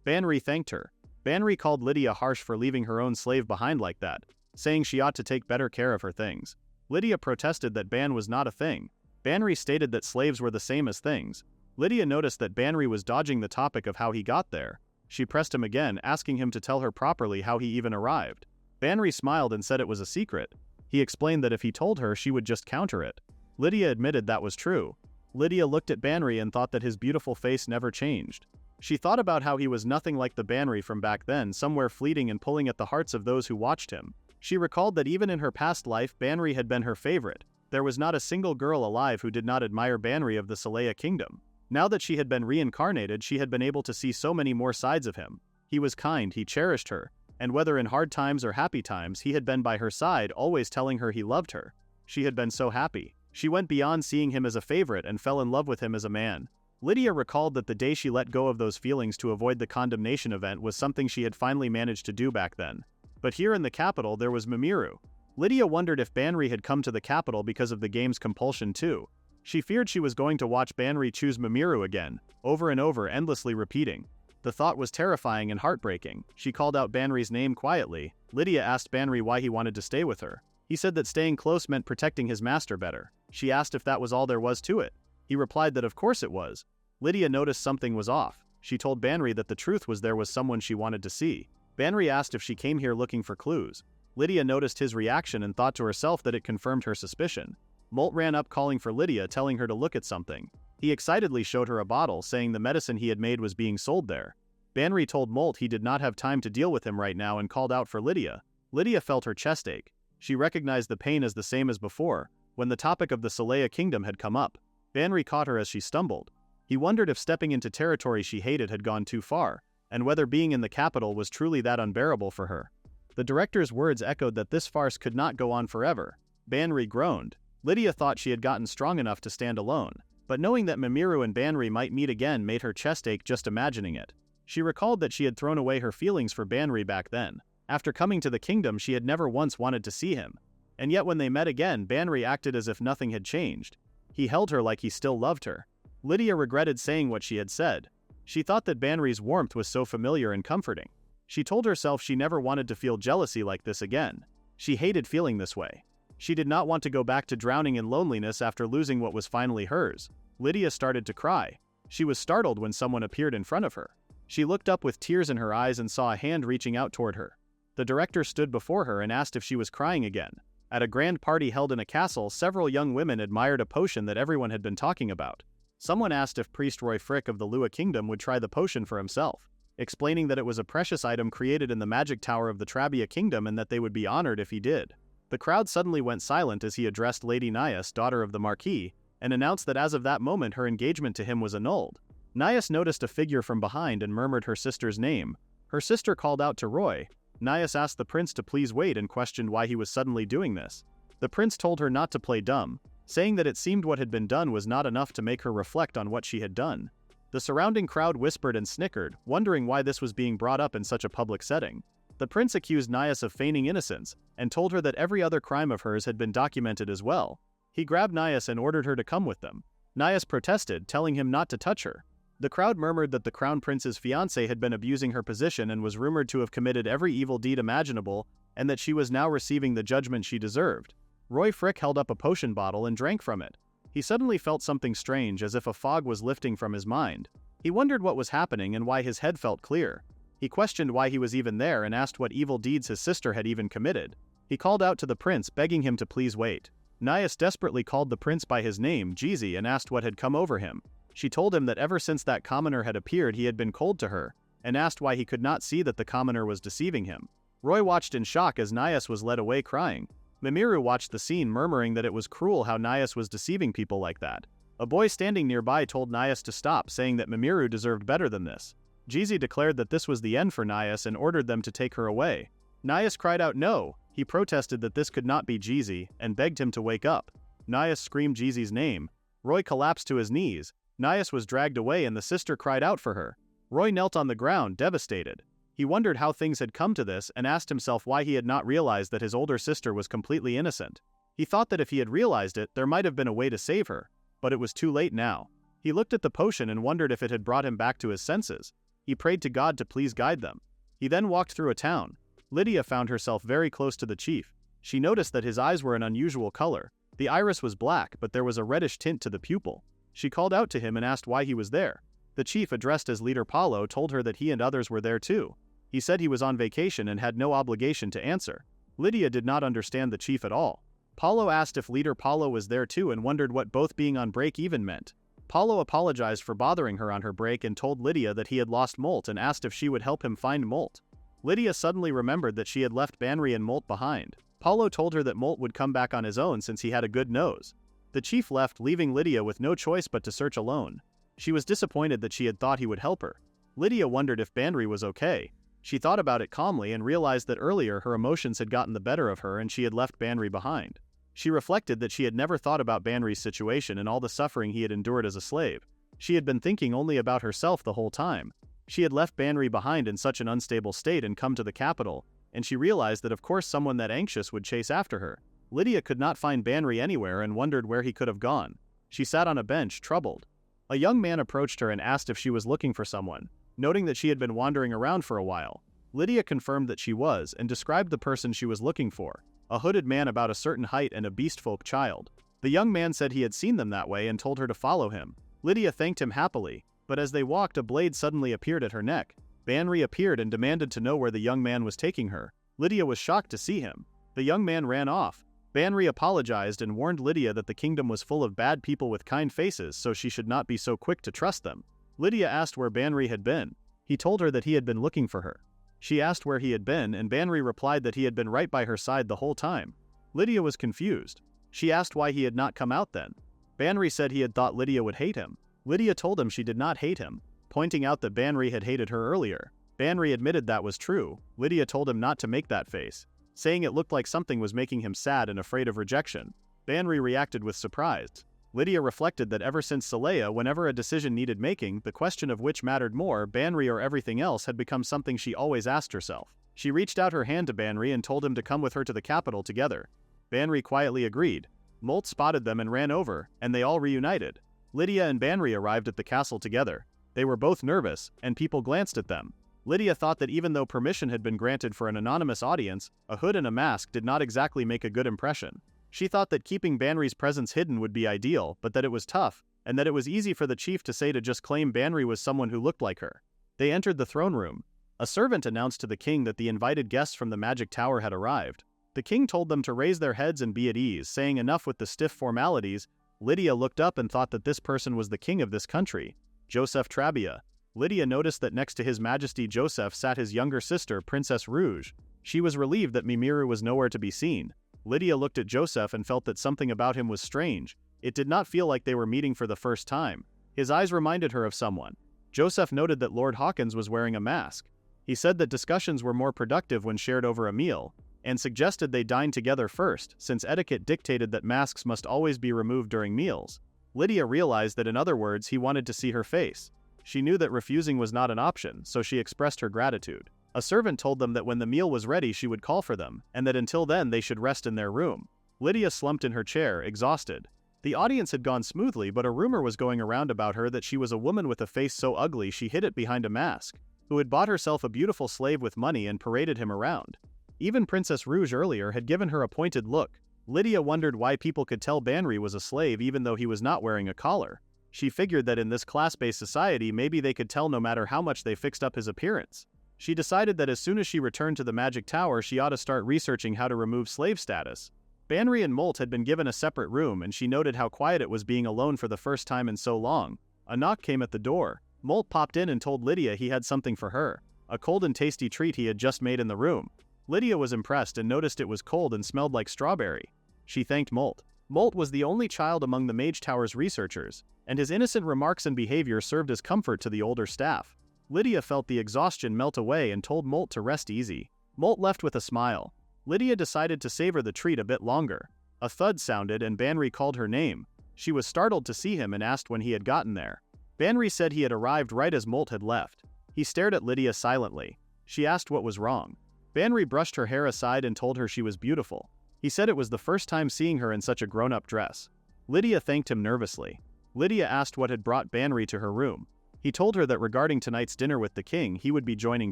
Banri thanked her. Banri called Lydia harsh for leaving her own slave behind like that, saying she ought to take better care of her things. Lydia protested that Ban was not a thing. Banri stated that slaves were the same as things. Lydia noticed that Banri was dodging the topic of how he got there. She pressed him again, asking him to tell her properly how he even arrived. Banri smiled and said it was a secret. He explained that if he told her, she would just counter it. Lydia admitted that was true. Lydia looked at Banri and thought that his beautiful face never changed. She thought about how he was nothing like the Banri from back then, somewhere fleeting and pulling at the hearts of those who watched him. She recalled that even in her past life, Banri had been her favorite. There was not a single girl alive who did not admire Banri of the Salaya kingdom. Now that she had been reincarnated, she had been able to see so many more sides of him. He was kind, he cherished her, and whether in hard times or happy times, he had been by her side, always telling her he loved her. She had been so happy. She went beyond seeing him as a favorite and fell in love with him as a man. Lydia recalled that the day she let go of those feelings to avoid the condemnation event was something she had finally managed to do back then. But here in the capital there was Mimiru. Lydia wondered if Banri had come to the capital because of the game's compulsion too. She feared she was going to watch Banri choose Mimiru again, over and over, endlessly repeating. The thought was terrifying and heartbreaking. She called out Banri's name quietly. Lydia asked Banri why he wanted to stay with her. He said that staying close meant protecting his master better. She asked if that was all there was to it. He replied that of course it was. Lydia noticed something was off. She told Banri that the truth was there was someone she wanted to see. Banri asked if she came here looking for clues. Lydia noticed his reaction and thought to herself that it confirmed her suspicion. Molt ran up calling for Lydia, telling her to look at something. He excitedly showed her a bottle, saying the medicine he had made was being sold there. Banri told Molt he did not have time to deal with him right now and called out for Lydia. Lydia felt her chest ache. She recognized the pain as the same as before, when the topic of the Salaya kingdom had come up. Banri caught her as she stumbled. He wondered if stepping into territory she hated had gone too far, and whether being in the capital was truly that unbearable for her. The director's words echoed that this farce could not go on forever. Banri groaned. Lydia thought she had gotten strong enough to stand alone, but knowing that Mimiru and Banri might meet again made her chest ache just imagining it. She recalled that she had thrown away her feelings for Banri back then. After coming to the kingdom, she had never once wanted to see him. And yet when they met again, Banri acted as if nothing had changed. He held her like he still loved her. Lydia regretted saying what she had said. She thought that Banri's warmth was so familiar and comforting. She told herself she never wanted to feel jealousy like this again. She hated feeling this way. She did not want to go back to drowning in loneliness after losing what was finally hers. Lydia started to cry. She was startled when someone appeared in front of her. She looked up with tears in her eyes and saw a hand reaching out toward her. The director stood before her and asked if she was crying again. At a grand party held in a castle, several young women admired a potion that everyone had been talking about. Someone asked if Priest Roy Frick of the Lua Kingdom would try the potion for himself, explaining that it was a precious item created in the magic tower of the Trabia Kingdom and that they would be honored if he did. The crowd suddenly went silent as he addressed Lady Nias, daughter of the Marquis, and announced that as of that moment her engagement to him was annulled. Nias noticed a figure from behind and murmured her sister's name. Her sister called out to Roy. Nias asked the prince to please wait and questioned why he was suddenly doing this. The prince told her not to play dumb, saying that it seemed what had been done was not enough to make her reflect on what she had done. The surrounding crowd whispered and snickered, wondering why this was being brought up in such a public setting. The prince accused Nias of feigning innocence, and told her that every other crime of hers had been documented as well. He grabbed Nias and ordered her to come with them. Nias protested, telling him not to touch her. The crowd murmured that the crown prince's fiancé had been abusing her position and was rumored to have committed every evil deed imaginable, and that she was now receiving the judgment she deserved. Roy Frick held up a potion bottle and drank from it. He suddenly felt something strange, as if a fog was lifting from his mind. He wondered what was happening and why his head felt clear. He questioned why he was even there and asked what evil deeds his sister had even committed. He called out to the prince, begging him to please wait. Nias desperately called the prince by his name, Jeezy, and asked what had come over him. She told him that ever since that commoner had appeared he had been cold to her, and asked why he could not see that the commoner was deceiving him. Roy watched in shock as Nias was led away crying. Mimiru watched the scene, murmuring that it was cruel how Nias was deceiving people like that. A boy standing nearby told Nias to stop, saying that Mimiru deserved better than this. Jeezy declared that this was the end for Nias and ordered them to take her away. Nias cried out no. He protested that this could not be Jeezy, and begged him to wake up. Nias screamed Jeezy's name. Roy collapsed to his knees. Nias was dragged away and the sister cried out for her. Roy knelt on the ground, devastated. He wondered how things had come to this and asked himself why he had not realized that his older sister was completely innocent. He thought that if he had realized it, there might have been a way to save her, but it was too late now. He looked at the potion and wondered if it had brought him back to his senses. He prayed to God to please guide them. He then walked through a town. Lydia found herself very close to the chief. She noticed that his eyes were an unusual color. The iris was black, but there was a reddish tint to the pupil. She called out to him and asked why he was there. The chief, addressed as Leader Paulo, told her that he and others were there too. He said he was on vacation and had no obligation to answer. Lydia did not understand the chief at all. Paulo asked if Leader Paulo was there too and wondered what both being on break even meant. Paulo apologized for bothering her on her break and told Lydia that he had lost Molt and asked if she would help him find Molt. Lydia suddenly remembered that she had left Banri and Molt behind. Paulo told her that Molt would come back on his own since he had a good nose. The chief left, leaving Lydia with no choice but to search alone. She was disappointed that she had thought he would help her. Lydia wondered if Banri was okay. She thought about it calmly and realized that earlier her emotions had gotten the better of her and she had left Banri behind. She reflected that she had never thought about Banri's situation and all the suffering he had endured as a slave. She had been thinking only about herself the whole time. She had left Banri behind in such an unstable state and come to the capital, and she realized that of course someone that anxious would chase after her. Lydia could not find Banri anywhere and wondered where he could have gone. She sat on a bench, troubled. A young man approached her and asked if she was looking for someone. Noting that she had been wandering around for a while, Lydia confirmed that she was and described the person she was looking for, a hooded man about a certain height and a beastfolk child. The young man said he had seen them that way and told her to follow him. Lydia thanked him happily, but as they walked, a blade suddenly appeared at her neck. Banri appeared and demanded to know where the young man was taking her. Lydia was shocked to see him. The young man ran off. Banri apologized and warned Lydia that the kingdom was full of bad people with kind faces, so she should not be so quick to trust them. Lydia asked where Banri had been. He told her that he had been looking for her. She asked where he had been, and Banri replied that he had been right by her side the whole time. Lydia was confused. She asked why he had not come out then. Banri said he had thought Lydia would hate him. Lydia told him she did not hate him, pointing out that Banri had hated her earlier. Banri admitted that was true. Lydia told him not to make that face, saying it looked like something was making him sad and afraid of rejection. Banri reacted with surprise. Lydia reflected that ever since Saleya, whenever a decision needed making, the question of which mattered more, Banri or everything else, had become something she always asked herself. She reached out her hand to Banri and told him to come with her to the capital together. Banri quietly agreed. Molt spotted them and ran over, and they all reunited. Lydia and Banri arrived at the castle together. They were both nervous, and people glanced at them. Lydia thought that even though permission had been granted for an anonymous audience, a hood and a mask did not exactly make a good impression. She thought that keeping Banri's presence hidden would be ideal, but that it was tough, and that it was easy for the chief to say to just claim Banri was someone who looked like her. They entered the throne room. A servant announced to the king that the invited guests from the magic tower had arrived. The king told them to raise their heads and be at ease, saying enough with the stiff formalities. Lydia looked up and thought that this person was the king of this country, Joseph Trabia. Lydia noticed that next to His Majesty Joseph sat his younger sister, Princess Rouge. She was relieved that Mimiru was nowhere to be seen. Lydia looked at Joseph and felt that something about him was strange. It did not feel like they were meeting for the first time. His eyes reminded her of someone. Joseph noted that Lord Hawkins was wearing a mask. He said that discussions were more productive when shared over a meal, and suggested they dine together first, since etiquette dictated that masks must always be removed during meals. Lydia realized that in other words he wanted to see her face. She knew that refusing was not an option, so she expressed her gratitude. A servant told them that when the meal was ready she would call for them, and that until then they should rest in their room. Lydia slumped in her chair, exhausted. The audience had gone smoothly, but a rumor was going around about her that she was a woman with a face so ugly she hid it behind a mask, who had bought herself a beautiful slave with money and paraded him around. Even Princess Rouge earlier had given her a pointed look. Lydia wondered why people could tell Banri was a slave even though he was not wearing a collar. She figured that in this class-based society maybe they could tell no matter how much they fixed up his appearance. She decided that as soon as she returned to the Magic Tower she ought to start researching how to remove slave status. Banri and Molt had been given a separate room and she noted how quiet it was being alone for the first time in so long. A knock came at the door. Molt popped in and told Lydia he had something for her, a cold and tasty treat he had just made in the room. Lydia was impressed and noticed it was cold and smelled like strawberry. She thanked Molt. Molt was the only child among the Mage Tower's researchers, and his innocent remarks and behavior served as comfort to the older staff. Lydia felt the exhaustion melt away and told Molt to rest easy. Molt left with a smile. Lydia decided to savor the treat a bit longer. A thud sounded and Banri called her name. She was startled to see him and asked when he had gotten there. Banri said he had arrived right as Molt had left. He stared at Lydia silently. She asked what was wrong. Banri brushed her hair aside and told her she was beautiful. He said it was the first time seeing her in such a grown-up dress. Lydia thanked him nervously. Lydia asked what had brought Banri to her room. He told her that regarding tonight's dinner with the king he would be joining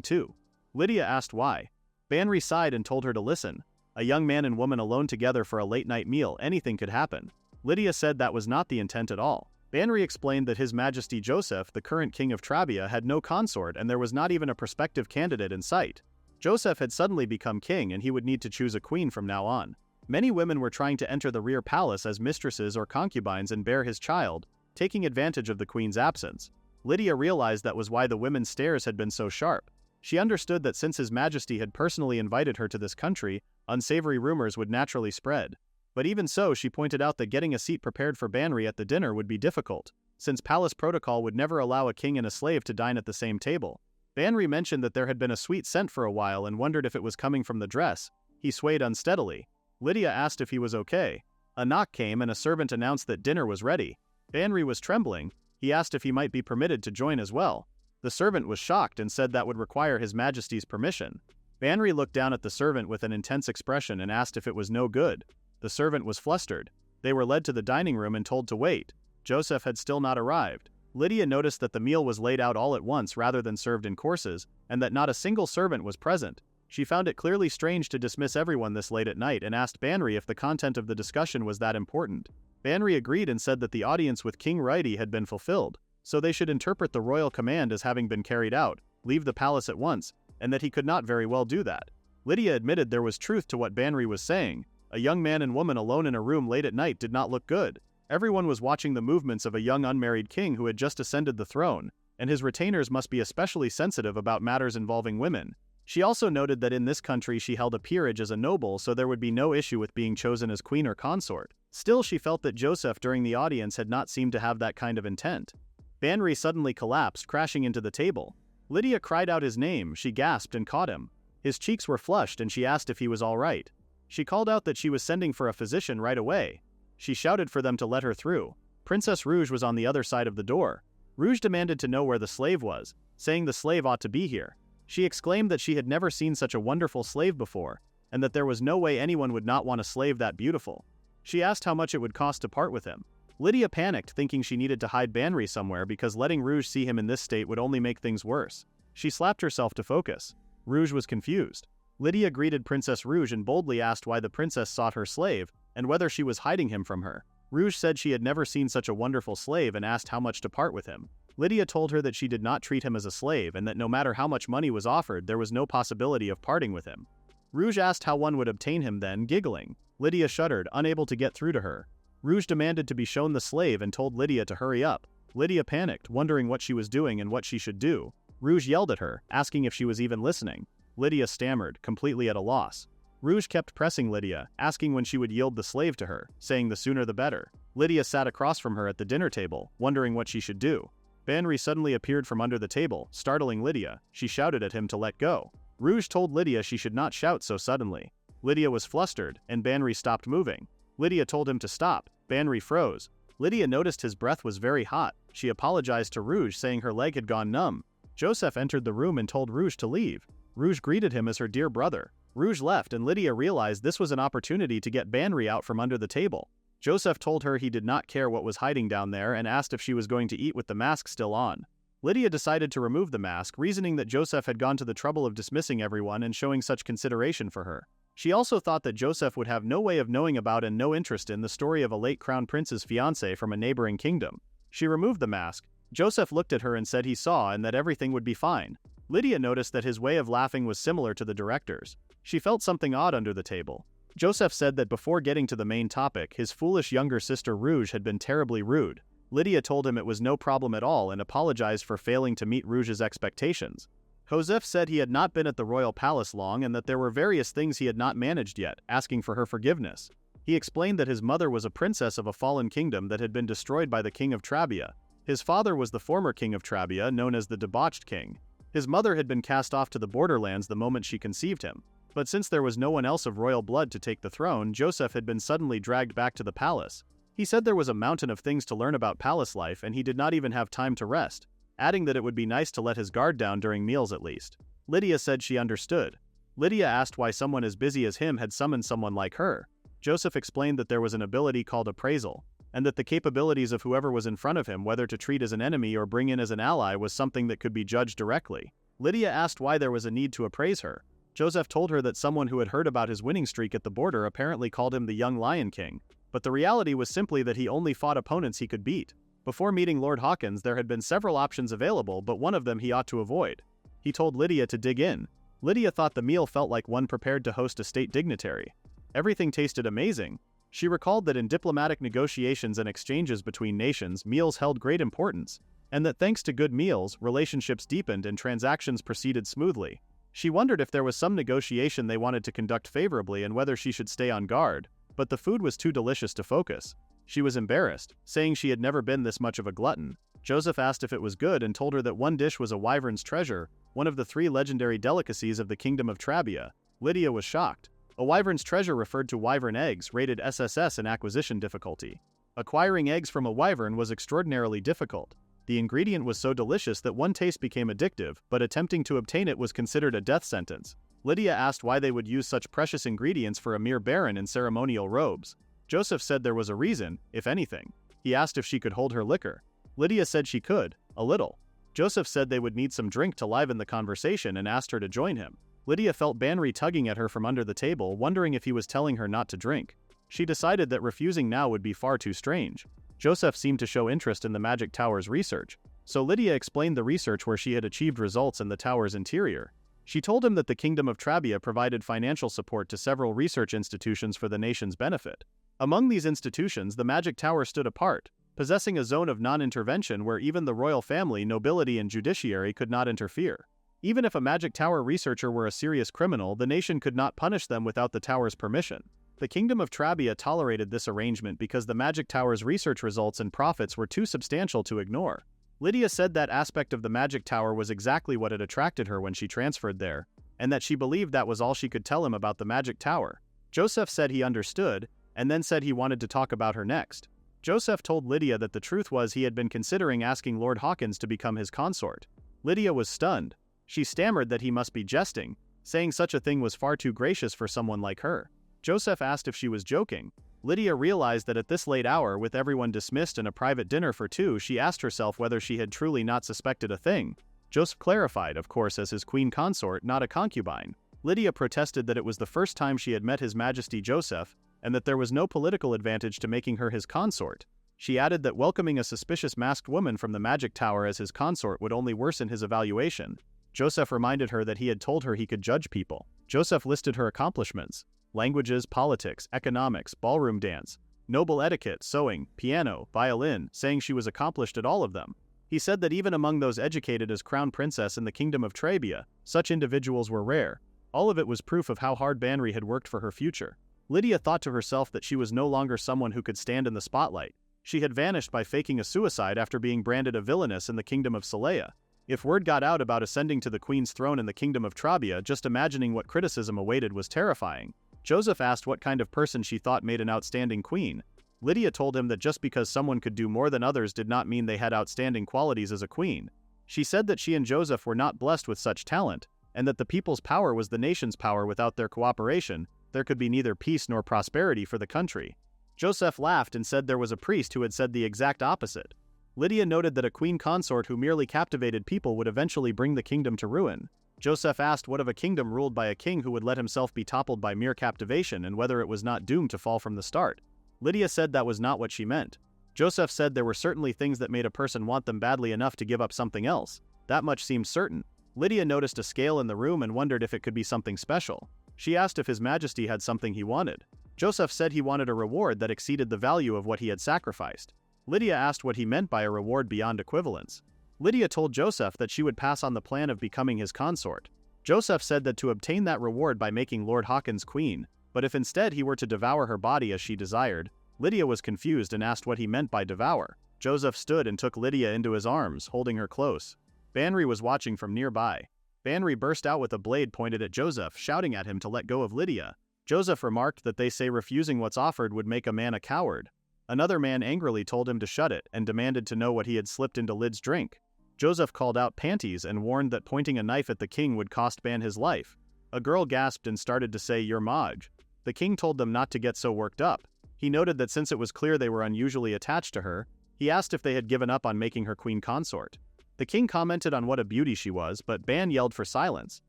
too. Lydia asked why. Banri sighed and told her to listen. A young man and woman alone together for a late-night meal, anything could happen. Lydia said that was not the intent at all. Banri explained that His Majesty Joseph, the current king of Trabia, had no consort and there was not even a prospective candidate in sight. Joseph had suddenly become king and he would need to choose a queen from now on. Many women were trying to enter the rear palace as mistresses or concubines and bear his child, taking advantage of the queen's absence. Lydia realized that was why the women's stares had been so sharp. She understood that since His Majesty had personally invited her to this country, unsavory rumors would naturally spread. But even so, she pointed out that getting a seat prepared for Banri at the dinner would be difficult, since palace protocol would never allow a king and a slave to dine at the same table. Banri mentioned that there had been a sweet scent for a while and wondered if it was coming from the dress. He swayed unsteadily. Lydia asked if he was okay. A knock came and a servant announced that dinner was ready. Banri was trembling. He asked if he might be permitted to join as well. The servant was shocked and said that would require His Majesty's permission. Banri looked down at the servant with an intense expression and asked if it was no good. The servant was flustered. They were led to the dining room and told to wait. Joseph had still not arrived. Lydia noticed that the meal was laid out all at once rather than served in courses, and that not a single servant was present. She found it clearly strange to dismiss everyone this late at night and asked Banri if the content of the discussion was that important. Banri agreed and said that the audience with King Raidi had been fulfilled, so they should interpret the royal command as having been carried out, leave the palace at once, and that he could not very well do that. Lydia admitted there was truth to what Banri was saying. A young man and woman alone in a room late at night did not look good. Everyone was watching the movements of a young unmarried king who had just ascended the throne, and his retainers must be especially sensitive about matters involving women. She also noted that in this country she held a peerage as a noble, so there would be no issue with being chosen as queen or consort. Still, she felt that Joseph during the audience had not seemed to have that kind of intent. Banri suddenly collapsed, crashing into the table. Lydia cried out his name. She gasped and caught him. His cheeks were flushed and she asked if he was all right. She called out that she was sending for a physician right away. She shouted for them to let her through. Princess Rouge was on the other side of the door. Rouge demanded to know where the slave was, saying the slave ought to be here. She exclaimed that she had never seen such a wonderful slave before, and that there was no way anyone would not want a slave that beautiful. She asked how much it would cost to part with him. Lydia panicked, thinking she needed to hide Banri somewhere because letting Rouge see him in this state would only make things worse. She slapped herself to focus. Rouge was confused. Lydia greeted Princess Rouge and boldly asked why the princess sought her slave, and whether she was hiding him from her. Rouge said she had never seen such a wonderful slave and asked how much to part with him. Lydia told her that she did not treat him as a slave and that no matter how much money was offered, there was no possibility of parting with him. Rouge asked how one would obtain him then, giggling. Lydia shuddered, unable to get through to her. Rouge demanded to be shown the slave and told Lydia to hurry up. Lydia panicked, wondering what she was doing and what she should do. Rouge yelled at her, asking if she was even listening. Lydia stammered, completely at a loss. Rouge kept pressing Lydia, asking when she would yield the slave to her, saying the sooner the better. Lydia sat across from her at the dinner table, wondering what she should do. Banri suddenly appeared from under the table, startling Lydia. She shouted at him to let go. Rouge told Lydia she should not shout so suddenly. Lydia was flustered, and Banri stopped moving. Lydia told him to stop. Banri froze. Lydia noticed his breath was very hot. She apologized to Rouge, saying her leg had gone numb. Joseph entered the room and told Rouge to leave. Rouge greeted him as her dear brother. Rouge left, and Lydia realized this was an opportunity to get Banri out from under the table. Joseph told her he did not care what was hiding down there and asked if she was going to eat with the mask still on. Lydia decided to remove the mask, reasoning that Joseph had gone to the trouble of dismissing everyone and showing such consideration for her. She also thought that Joseph would have no way of knowing about and no interest in the story of a late crown prince's fiancé from a neighboring kingdom. She removed the mask. Joseph looked at her and said he saw and that everything would be fine. Lydia noticed that his way of laughing was similar to the director's. She felt something odd under the table. Joseph said that before getting to the main topic, his foolish younger sister Rouge had been terribly rude. Lydia told him it was no problem at all and apologized for failing to meet Rouge's expectations. Joseph said he had not been at the royal palace long and that there were various things he had not managed yet, asking for her forgiveness. He explained that his mother was a princess of a fallen kingdom that had been destroyed by the king of Trabia. His father was the former king of Trabia, known as the debauched king. His mother had been cast off to the borderlands the moment she conceived him. But since there was no one else of royal blood to take the throne, Joseph had been suddenly dragged back to the palace. He said there was a mountain of things to learn about palace life and he did not even have time to rest, adding that it would be nice to let his guard down during meals at least. Lydia said she understood. Lydia asked why someone as busy as him had summoned someone like her. Joseph explained that there was an ability called appraisal, and that the capabilities of whoever was in front of him, whether to treat as an enemy or bring in as an ally, was something that could be judged directly. Lydia asked why there was a need to appraise her. Joseph told her that someone who had heard about his winning streak at the border apparently called him the young Lion King, but the reality was simply that he only fought opponents he could beat. Before meeting Lord Hawkins, there had been several options available, but one of them he ought to avoid. He told Lydia to dig in. Lydia thought the meal felt like one prepared to host a state dignitary. Everything tasted amazing. She recalled that in diplomatic negotiations and exchanges between nations, meals held great importance, and that thanks to good meals, relationships deepened and transactions proceeded smoothly. She wondered if there was some negotiation they wanted to conduct favorably and whether she should stay on guard, but the food was too delicious to focus. She was embarrassed, saying she had never been this much of a glutton. Joseph asked if it was good and told her that one dish was a wyvern's treasure, one of the 3 legendary delicacies of the kingdom of Trabia. Lydia was shocked. A wyvern's treasure referred to wyvern eggs, rated SSS in acquisition difficulty. Acquiring eggs from a wyvern was extraordinarily difficult. The ingredient was so delicious that one taste became addictive, but attempting to obtain it was considered a death sentence. Lydia asked why they would use such precious ingredients for a mere baron in ceremonial robes. Joseph said there was a reason, if anything. He asked if she could hold her liquor. Lydia said she could, a little. Joseph said they would need some drink to liven the conversation and asked her to join him. Lydia felt Banri tugging at her from under the table, wondering if he was telling her not to drink. She decided that refusing now would be far too strange. Joseph seemed to show interest in the magic tower's research, so Lydia explained the research where she had achieved results in the tower's interior. She told him that the Kingdom of Trabia provided financial support to several research institutions for the nation's benefit. Among these institutions, the magic tower stood apart, possessing a zone of non-intervention where even the royal family, nobility, and judiciary could not interfere. Even if a magic tower researcher were a serious criminal, the nation could not punish them without the tower's permission. The Kingdom of Trabia tolerated this arrangement because the magic tower's research results and profits were too substantial to ignore. Lydia said that aspect of the magic tower was exactly what had attracted her when she transferred there, and that she believed that was all she could tell him about the magic tower. Joseph said he understood, and then said he wanted to talk about her next. Joseph told Lydia that the truth was he had been considering asking Lord Hawkins to become his consort. Lydia was stunned. She stammered that he must be jesting, saying such a thing was far too gracious for someone like her. Joseph asked if she was joking. Lydia realized that at this late hour, with everyone dismissed and a private dinner for 2, she asked herself whether she had truly not suspected a thing. Joseph clarified, of course, as his queen consort, not a concubine. Lydia protested that it was the first time she had met His Majesty Joseph, and that there was no political advantage to making her his consort. She added that welcoming a suspicious masked woman from the magic tower as his consort would only worsen his evaluation. Joseph reminded her that he had told her he could judge people. Joseph listed her accomplishments: languages, politics, economics, ballroom dance, noble etiquette, sewing, piano, violin, saying she was accomplished at all of them. He said that even among those educated as crown princess in the kingdom of Trabia, such individuals were rare. All of it was proof of how hard Banri had worked for her future. Lydia thought to herself that she was no longer someone who could stand in the spotlight. She had vanished by faking a suicide after being branded a villainess in the kingdom of Celea. If word got out about ascending to the queen's throne in the kingdom of Trabia, just imagining what criticism awaited was terrifying. Joseph asked what kind of person she thought made an outstanding queen. Lydia told him that just because someone could do more than others did not mean they had outstanding qualities as a queen. She said that she and Joseph were not blessed with such talent, and that the people's power was the nation's power. Without their cooperation, there could be neither peace nor prosperity for the country. Joseph laughed and said there was a priest who had said the exact opposite. Lydia noted that a queen consort who merely captivated people would eventually bring the kingdom to ruin. Joseph asked what of a kingdom ruled by a king who would let himself be toppled by mere captivation and whether it was not doomed to fall from the start. Lydia said that was not what she meant. Joseph said there were certainly things that made a person want them badly enough to give up something else. That much seemed certain. Lydia noticed a scale in the room and wondered if it could be something special. She asked if His Majesty had something he wanted. Joseph said he wanted a reward that exceeded the value of what he had sacrificed. Lydia asked what he meant by a reward beyond equivalence. Lydia told Joseph that she would pass on the plan of becoming his consort. Joseph said that to obtain that reward by making Lord Hawkins queen, but if instead he were to devour her body as she desired. Lydia was confused and asked what he meant by devour. Joseph stood and took Lydia into his arms, holding her close. Banri was watching from nearby. Banri burst out with a blade pointed at Joseph, shouting at him to let go of Lydia. Joseph remarked that they say refusing what's offered would make a man a coward. Another man angrily told him to shut it and demanded to know what he had slipped into Lyd's drink. Joseph called out panties and warned that pointing a knife at the king would cost Ban his life. A girl gasped and started to say, "You're Maj." The king told them not to get so worked up. He noted that since it was clear they were unusually attached to her, he asked if they had given up on making her queen consort. The king commented on what a beauty she was, but Ban yelled for silence.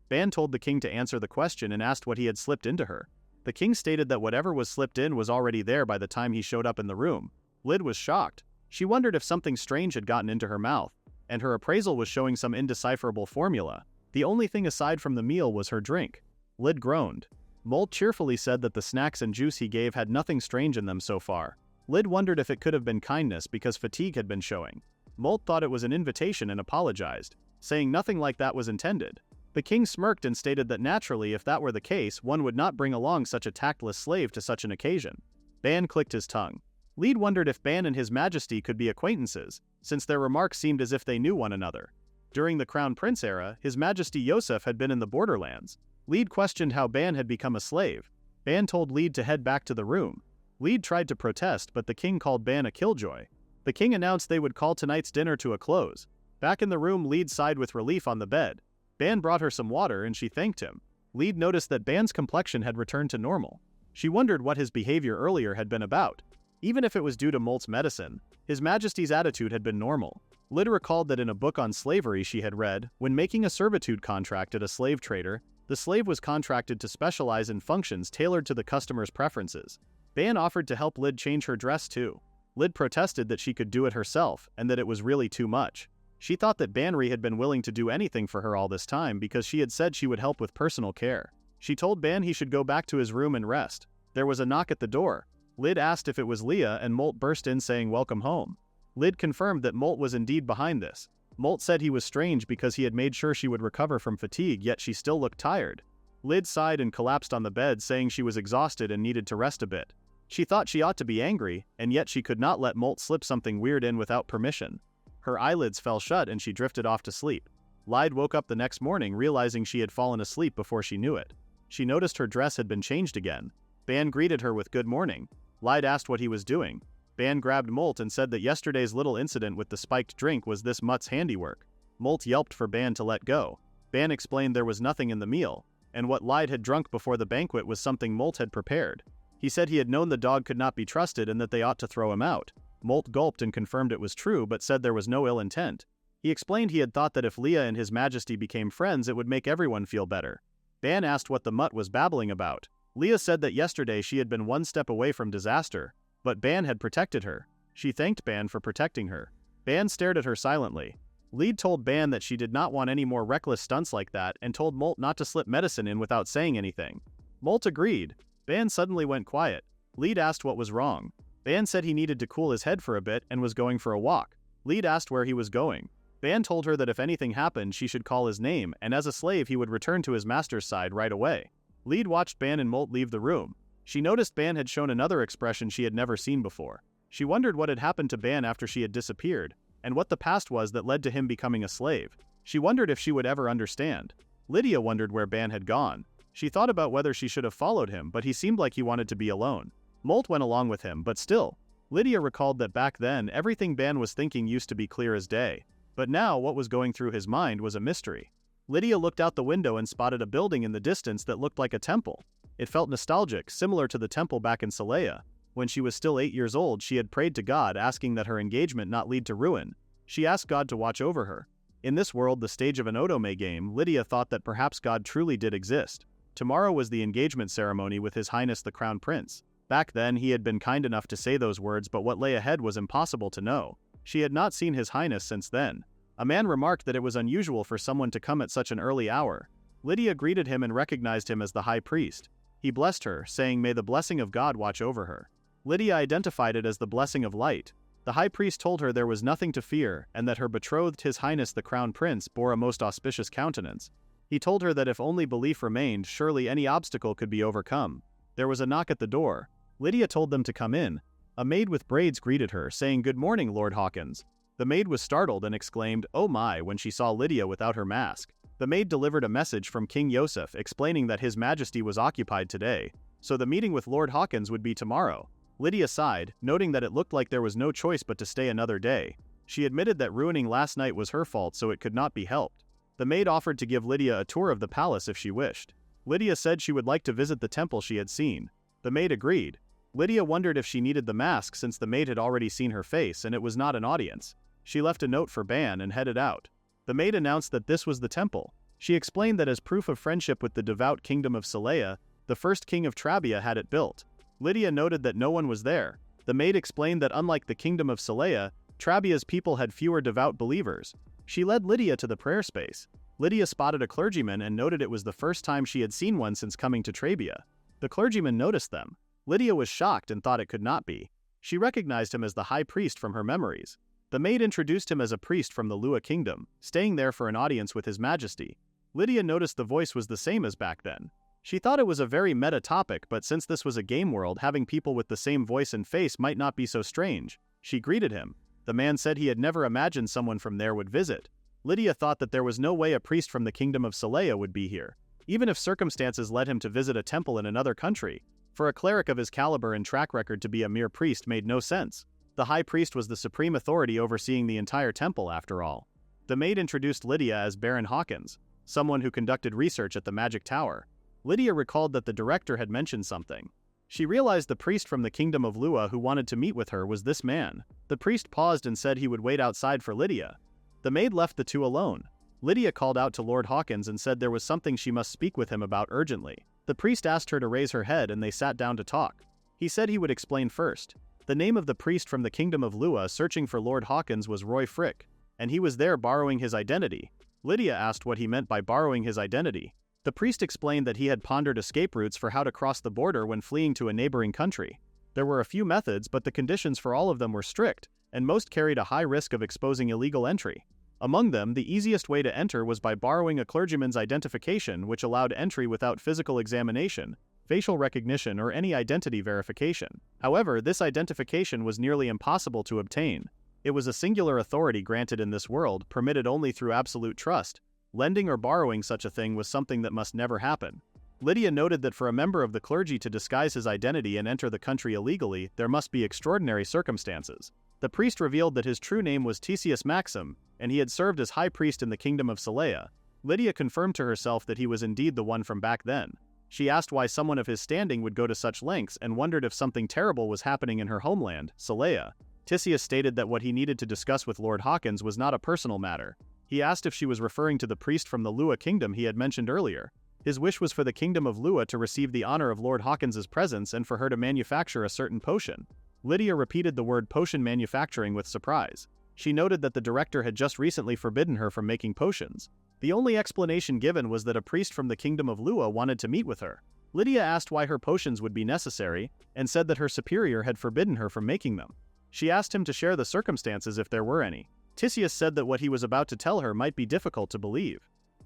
Ban told the king to answer the question and asked what he had slipped into her. The king stated that whatever was slipped in was already there by the time he showed up in the room. Lyd was shocked. She wondered if something strange had gotten into her mouth, and her appraisal was showing some indecipherable formula. The only thing aside from the meal was her drink. Lyd groaned. Molt cheerfully said that the snacks and juice he gave had nothing strange in them so far. Lyd wondered if it could have been kindness because fatigue had been showing. Molt thought it was an invitation and apologized, saying nothing like that was intended. The king smirked and stated that naturally, if that were the case, one would not bring along such a tactless slave to such an occasion. Ban clicked his tongue. Lyd wondered if Ban and His Majesty could be acquaintances, since their remarks seemed as if they knew one another. During the Crown Prince era, His Majesty Yosef had been in the borderlands. Lyd questioned how Ban had become a slave. Ban told Lyd to head back to the room. Lyd tried to protest, but the king called Ban a killjoy. The king announced they would call tonight's dinner to a close. Back in the room, Lyd sighed with relief on the bed. Ban brought her some water and she thanked him. Lyd noticed that Ban's complexion had returned to normal. She wondered what his behavior earlier had been about. Even if it was due to Molt's medicine, His Majesty's attitude had been normal. Lyd recalled that in a book on slavery she had read, when making a servitude contract at a slave trader, the slave was contracted to specialize in functions tailored to the customer's preferences. Ban offered to help Lyd change her dress too. Lyd protested that she could do it herself and that it was really too much. She thought that Banri had been willing to do anything for her all this time because she had said she would help with personal care. She told Ban he should go back to his room and rest. There was a knock at the door. Lyd asked if it was Leah and Molt burst in saying welcome home. Lyd confirmed that Molt was indeed behind this. Molt said he was strange because he had made sure she would recover from fatigue, yet she still looked tired. Lyd sighed and collapsed on the bed, saying she was exhausted and needed to rest a bit. She thought she ought to be angry, and yet she could not let Molt slip something weird in without permission. Her eyelids fell shut and she drifted off to sleep. Lyd woke up the next morning realizing she had fallen asleep before she knew it. She noticed her dress had been changed again. Ban greeted her with good morning. Lyd asked what he was doing. Ban grabbed Molt and said that yesterday's little incident with the spiked drink was this mutt's handiwork. Molt yelped for Ban to let go. Ban explained there was nothing in the meal, and what Lyd had drunk before the banquet was something Molt had prepared. He said he had known the dog could not be trusted and that they ought to throw him out. Molt gulped and confirmed it was true, but said there was no ill intent. He explained he had thought that if Leah and His Majesty became friends it would make everyone feel better. Ban asked what the mutt was babbling about. Leah said that yesterday she had been one step away from disaster, but Ban had protected her. She thanked Ban for protecting her. Ban stared at her silently. Lyd told Ban that she did not want any more reckless stunts like that and told Molt not to slip medicine in without saying anything. Molt agreed. Ban suddenly went quiet. Lyd asked what was wrong. Ban said he needed to cool his head for a bit and was going for a walk. Lyd asked where he was going. Ban told her that if anything happened she should call his name, and as a slave he would return to his master's side right away. Lyd watched Ban and Molt leave the room. She noticed Ban had shown another expression she had never seen before. She wondered what had happened to Ban after she had disappeared, and what the past was that led to him becoming a slave. She wondered if she would ever understand. Lydia wondered where Ban had gone. She thought about whether she should have followed him, but he seemed like he wanted to be alone. Molt went along with him, but still. Lydia recalled that back then everything Ban was thinking used to be clear as day. But now what was going through his mind was a mystery. Lydia looked out the window and spotted a building in the distance that looked like a temple. It felt nostalgic, similar to the temple back in Selea. When she was still 8 years old, she had prayed to God asking that her engagement not lead to ruin. She asked God to watch over her. In this world, the stage of an otome game, Lydia thought that perhaps God truly did exist. Tomorrow was the engagement ceremony with His Highness the Crown Prince. Back then, he had been kind enough to say those words, but what lay ahead was impossible to know. She had not seen His Highness since then. A man remarked that it was unusual for someone to come at such an early hour. Lydia greeted him and recognized him as the High Priest. He blessed her, saying, "May the blessing of God watch over her." Lydia identified it as the blessing of light. The High Priest told her there was nothing to fear, and that her betrothed His Highness the Crown Prince bore a most auspicious countenance. He told her that if only belief remained, surely any obstacle could be overcome. There was a knock at the door. Lydia told them to come in. A maid with braids greeted her, saying, "Good morning, Lord Hawkins." The maid was startled and exclaimed, "Oh my," when she saw Lydia without her mask. The maid delivered a message from King Yosef explaining that His Majesty was occupied today, so the meeting with Lord Hawkins would be tomorrow. Lydia sighed, noting that it looked like there was no choice but to stay another day. She admitted that ruining last night was her fault, so it could not be helped. The maid offered to give Lydia a tour of the palace if she wished. Lydia said she would like to visit the temple she had seen. The maid agreed. Lydia wondered if she needed the mask since the maid had already seen her face and it was not an audience. She left a note for Ban and headed out. The maid announced that this was the temple. She explained that as proof of friendship with the devout kingdom of Selea, the first king of Trabia had it built. Lydia noted that no one was there. The maid explained that unlike the kingdom of Selea, Trabia's people had fewer devout believers. She led Lydia to the prayer space. Lydia spotted a clergyman and noted it was the first time she had seen one since coming to Trabia. The clergyman noticed them. Lydia was shocked and thought it could not be. She recognized him as the high priest from her memories. The maid introduced him as a priest from the Lua kingdom, staying there for an audience with His Majesty. Lydia noticed the voice was the same as back then. She thought it was a very meta topic, but since this was a game world, having people with the same voice and face might not be so strange. She greeted him. The man said he had never imagined someone from there would visit. Lydia thought that there was no way a priest from the kingdom of Selea would be here, even if circumstances led him to visit a temple in another country. For a cleric of his caliber and track record to be a mere priest made no sense. The high priest was the supreme authority overseeing the entire temple after all. The maid introduced Lydia as Baron Hawkins, someone who conducted research at the Magic Tower. Lydia recalled that the director had mentioned something. She realized the priest from the kingdom of Lua who wanted to meet with her was this man. The priest paused and said he would wait outside for Lydia. The maid left the two alone. Lydia called out to Lord Hawkins and said there was something she must speak with him about urgently. The priest asked her to raise her head and they sat down to talk. He said he would explain first. The name of the priest from the kingdom of Lua searching for Lord Hawkins was Roy Frick, and he was there borrowing his identity. Lydia asked what he meant by borrowing his identity. The priest explained that he had pondered escape routes for how to cross the border when fleeing to a neighboring country. There were a few methods, but the conditions for all of them were strict, and most carried a high risk of exposing illegal entry. Among them, the easiest way to enter was by borrowing a clergyman's identification, which allowed entry without physical examination, facial recognition, or any identity verification. However, this identification was nearly impossible to obtain. It was a singular authority granted in this world, permitted only through absolute trust. Lending or borrowing such a thing was something that must never happen. Lydia noted that for a member of the clergy to disguise his identity and enter the country illegally, there must be extraordinary circumstances. The priest revealed that his true name was Tisius Maxim, and he had served as high priest in the kingdom of Selea. Lydia confirmed to herself that he was indeed the one from back then. She asked why someone of his standing would go to such lengths and wondered if something terrible was happening in her homeland, Selea. Tisius stated that what he needed to discuss with Lord Hawkins was not a personal matter. He asked if she was referring to the priest from the Lua kingdom he had mentioned earlier. His wish was for the kingdom of Lua to receive the honor of Lord Hawkins's presence and for her to manufacture a certain potion. Lydia repeated the word potion manufacturing with surprise. She noted that the director had just recently forbidden her from making potions. The only explanation given was that a priest from the kingdom of Lua wanted to meet with her. Lydia asked why her potions would be necessary, and said that her superior had forbidden her from making them. She asked him to share the circumstances if there were any. Tisius said that what he was about to tell her might be difficult to believe.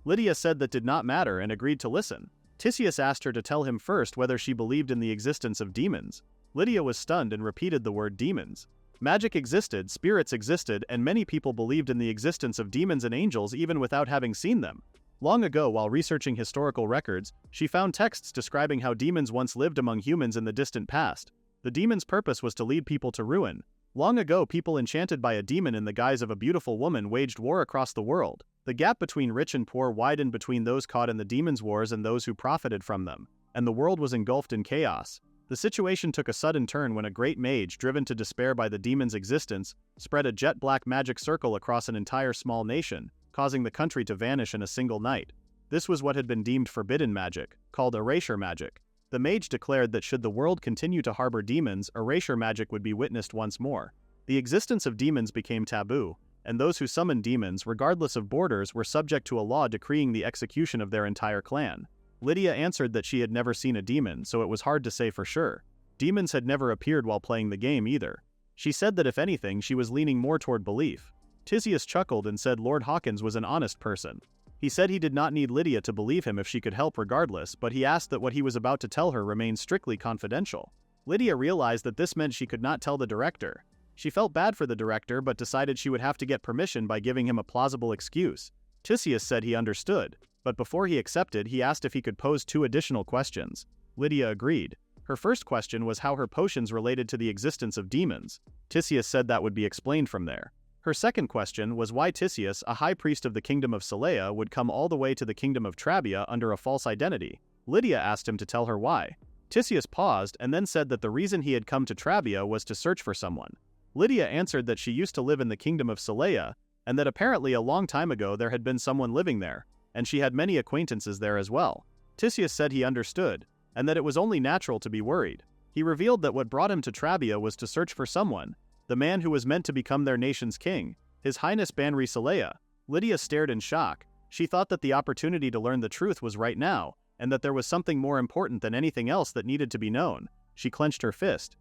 Lydia said that did not matter and agreed to listen. Tisius asked her to tell him first whether she believed in the existence of demons. Lydia was stunned and repeated the word demons. Magic existed, spirits existed, and many people believed in the existence of demons and angels even without having seen them. Long ago, while researching historical records, she found texts describing how demons once lived among humans in the distant past. The demon's purpose was to lead people to ruin. Long ago, people enchanted by a demon in the guise of a beautiful woman waged war across the world. The gap between rich and poor widened between those caught in the demon's wars and those who profited from them, and the world was engulfed in chaos. The situation took a sudden turn when a great mage, driven to despair by the demon's existence, spread a jet-black magic circle across an entire small nation, causing the country to vanish in a single night. This was what had been deemed forbidden magic, called erasure magic. The mage declared that should the world continue to harbor demons, erasure magic would be witnessed once more. The existence of demons became taboo, and those who summoned demons, regardless of borders, were subject to a law decreeing the execution of their entire clan. Lydia answered that she had never seen a demon, so it was hard to say for sure. Demons had never appeared while playing the game either. She said that if anything, she was leaning more toward belief. Tisius chuckled and said Lord Hawkins was an honest person. He said he did not need Lydia to believe him if she could help regardless, but he asked that what he was about to tell her remain strictly confidential. Lydia realized that this meant she could not tell the director. She felt bad for the director but decided she would have to get permission by giving him a plausible excuse. Tisius said he understood, but before he accepted, he asked if he could pose 2 additional questions. Lydia agreed. Her first question was how her potions related to the existence of demons. Tisius said that would be explained from there. Her second question was why Tisius, a high priest of the kingdom of Celea, would come all the way to the kingdom of Trabia under a false identity. Lydia asked him to tell her why. Tisius paused and then said that the reason he had come to Trabia was to search for someone. Lydia answered that she used to live in the kingdom of Celea, and that apparently a long time ago there had been someone living there, and she had many acquaintances there as well. Tisius said he understood, and that it was only natural to be worried. He revealed that what brought him to Trabia was to search for someone, the man who was meant to become their nation's king, His Highness Banri Celea. Lydia stared in shock. She thought that the opportunity to learn the truth was right now, and that there was something more important than anything else that needed to be known. She clenched her fist.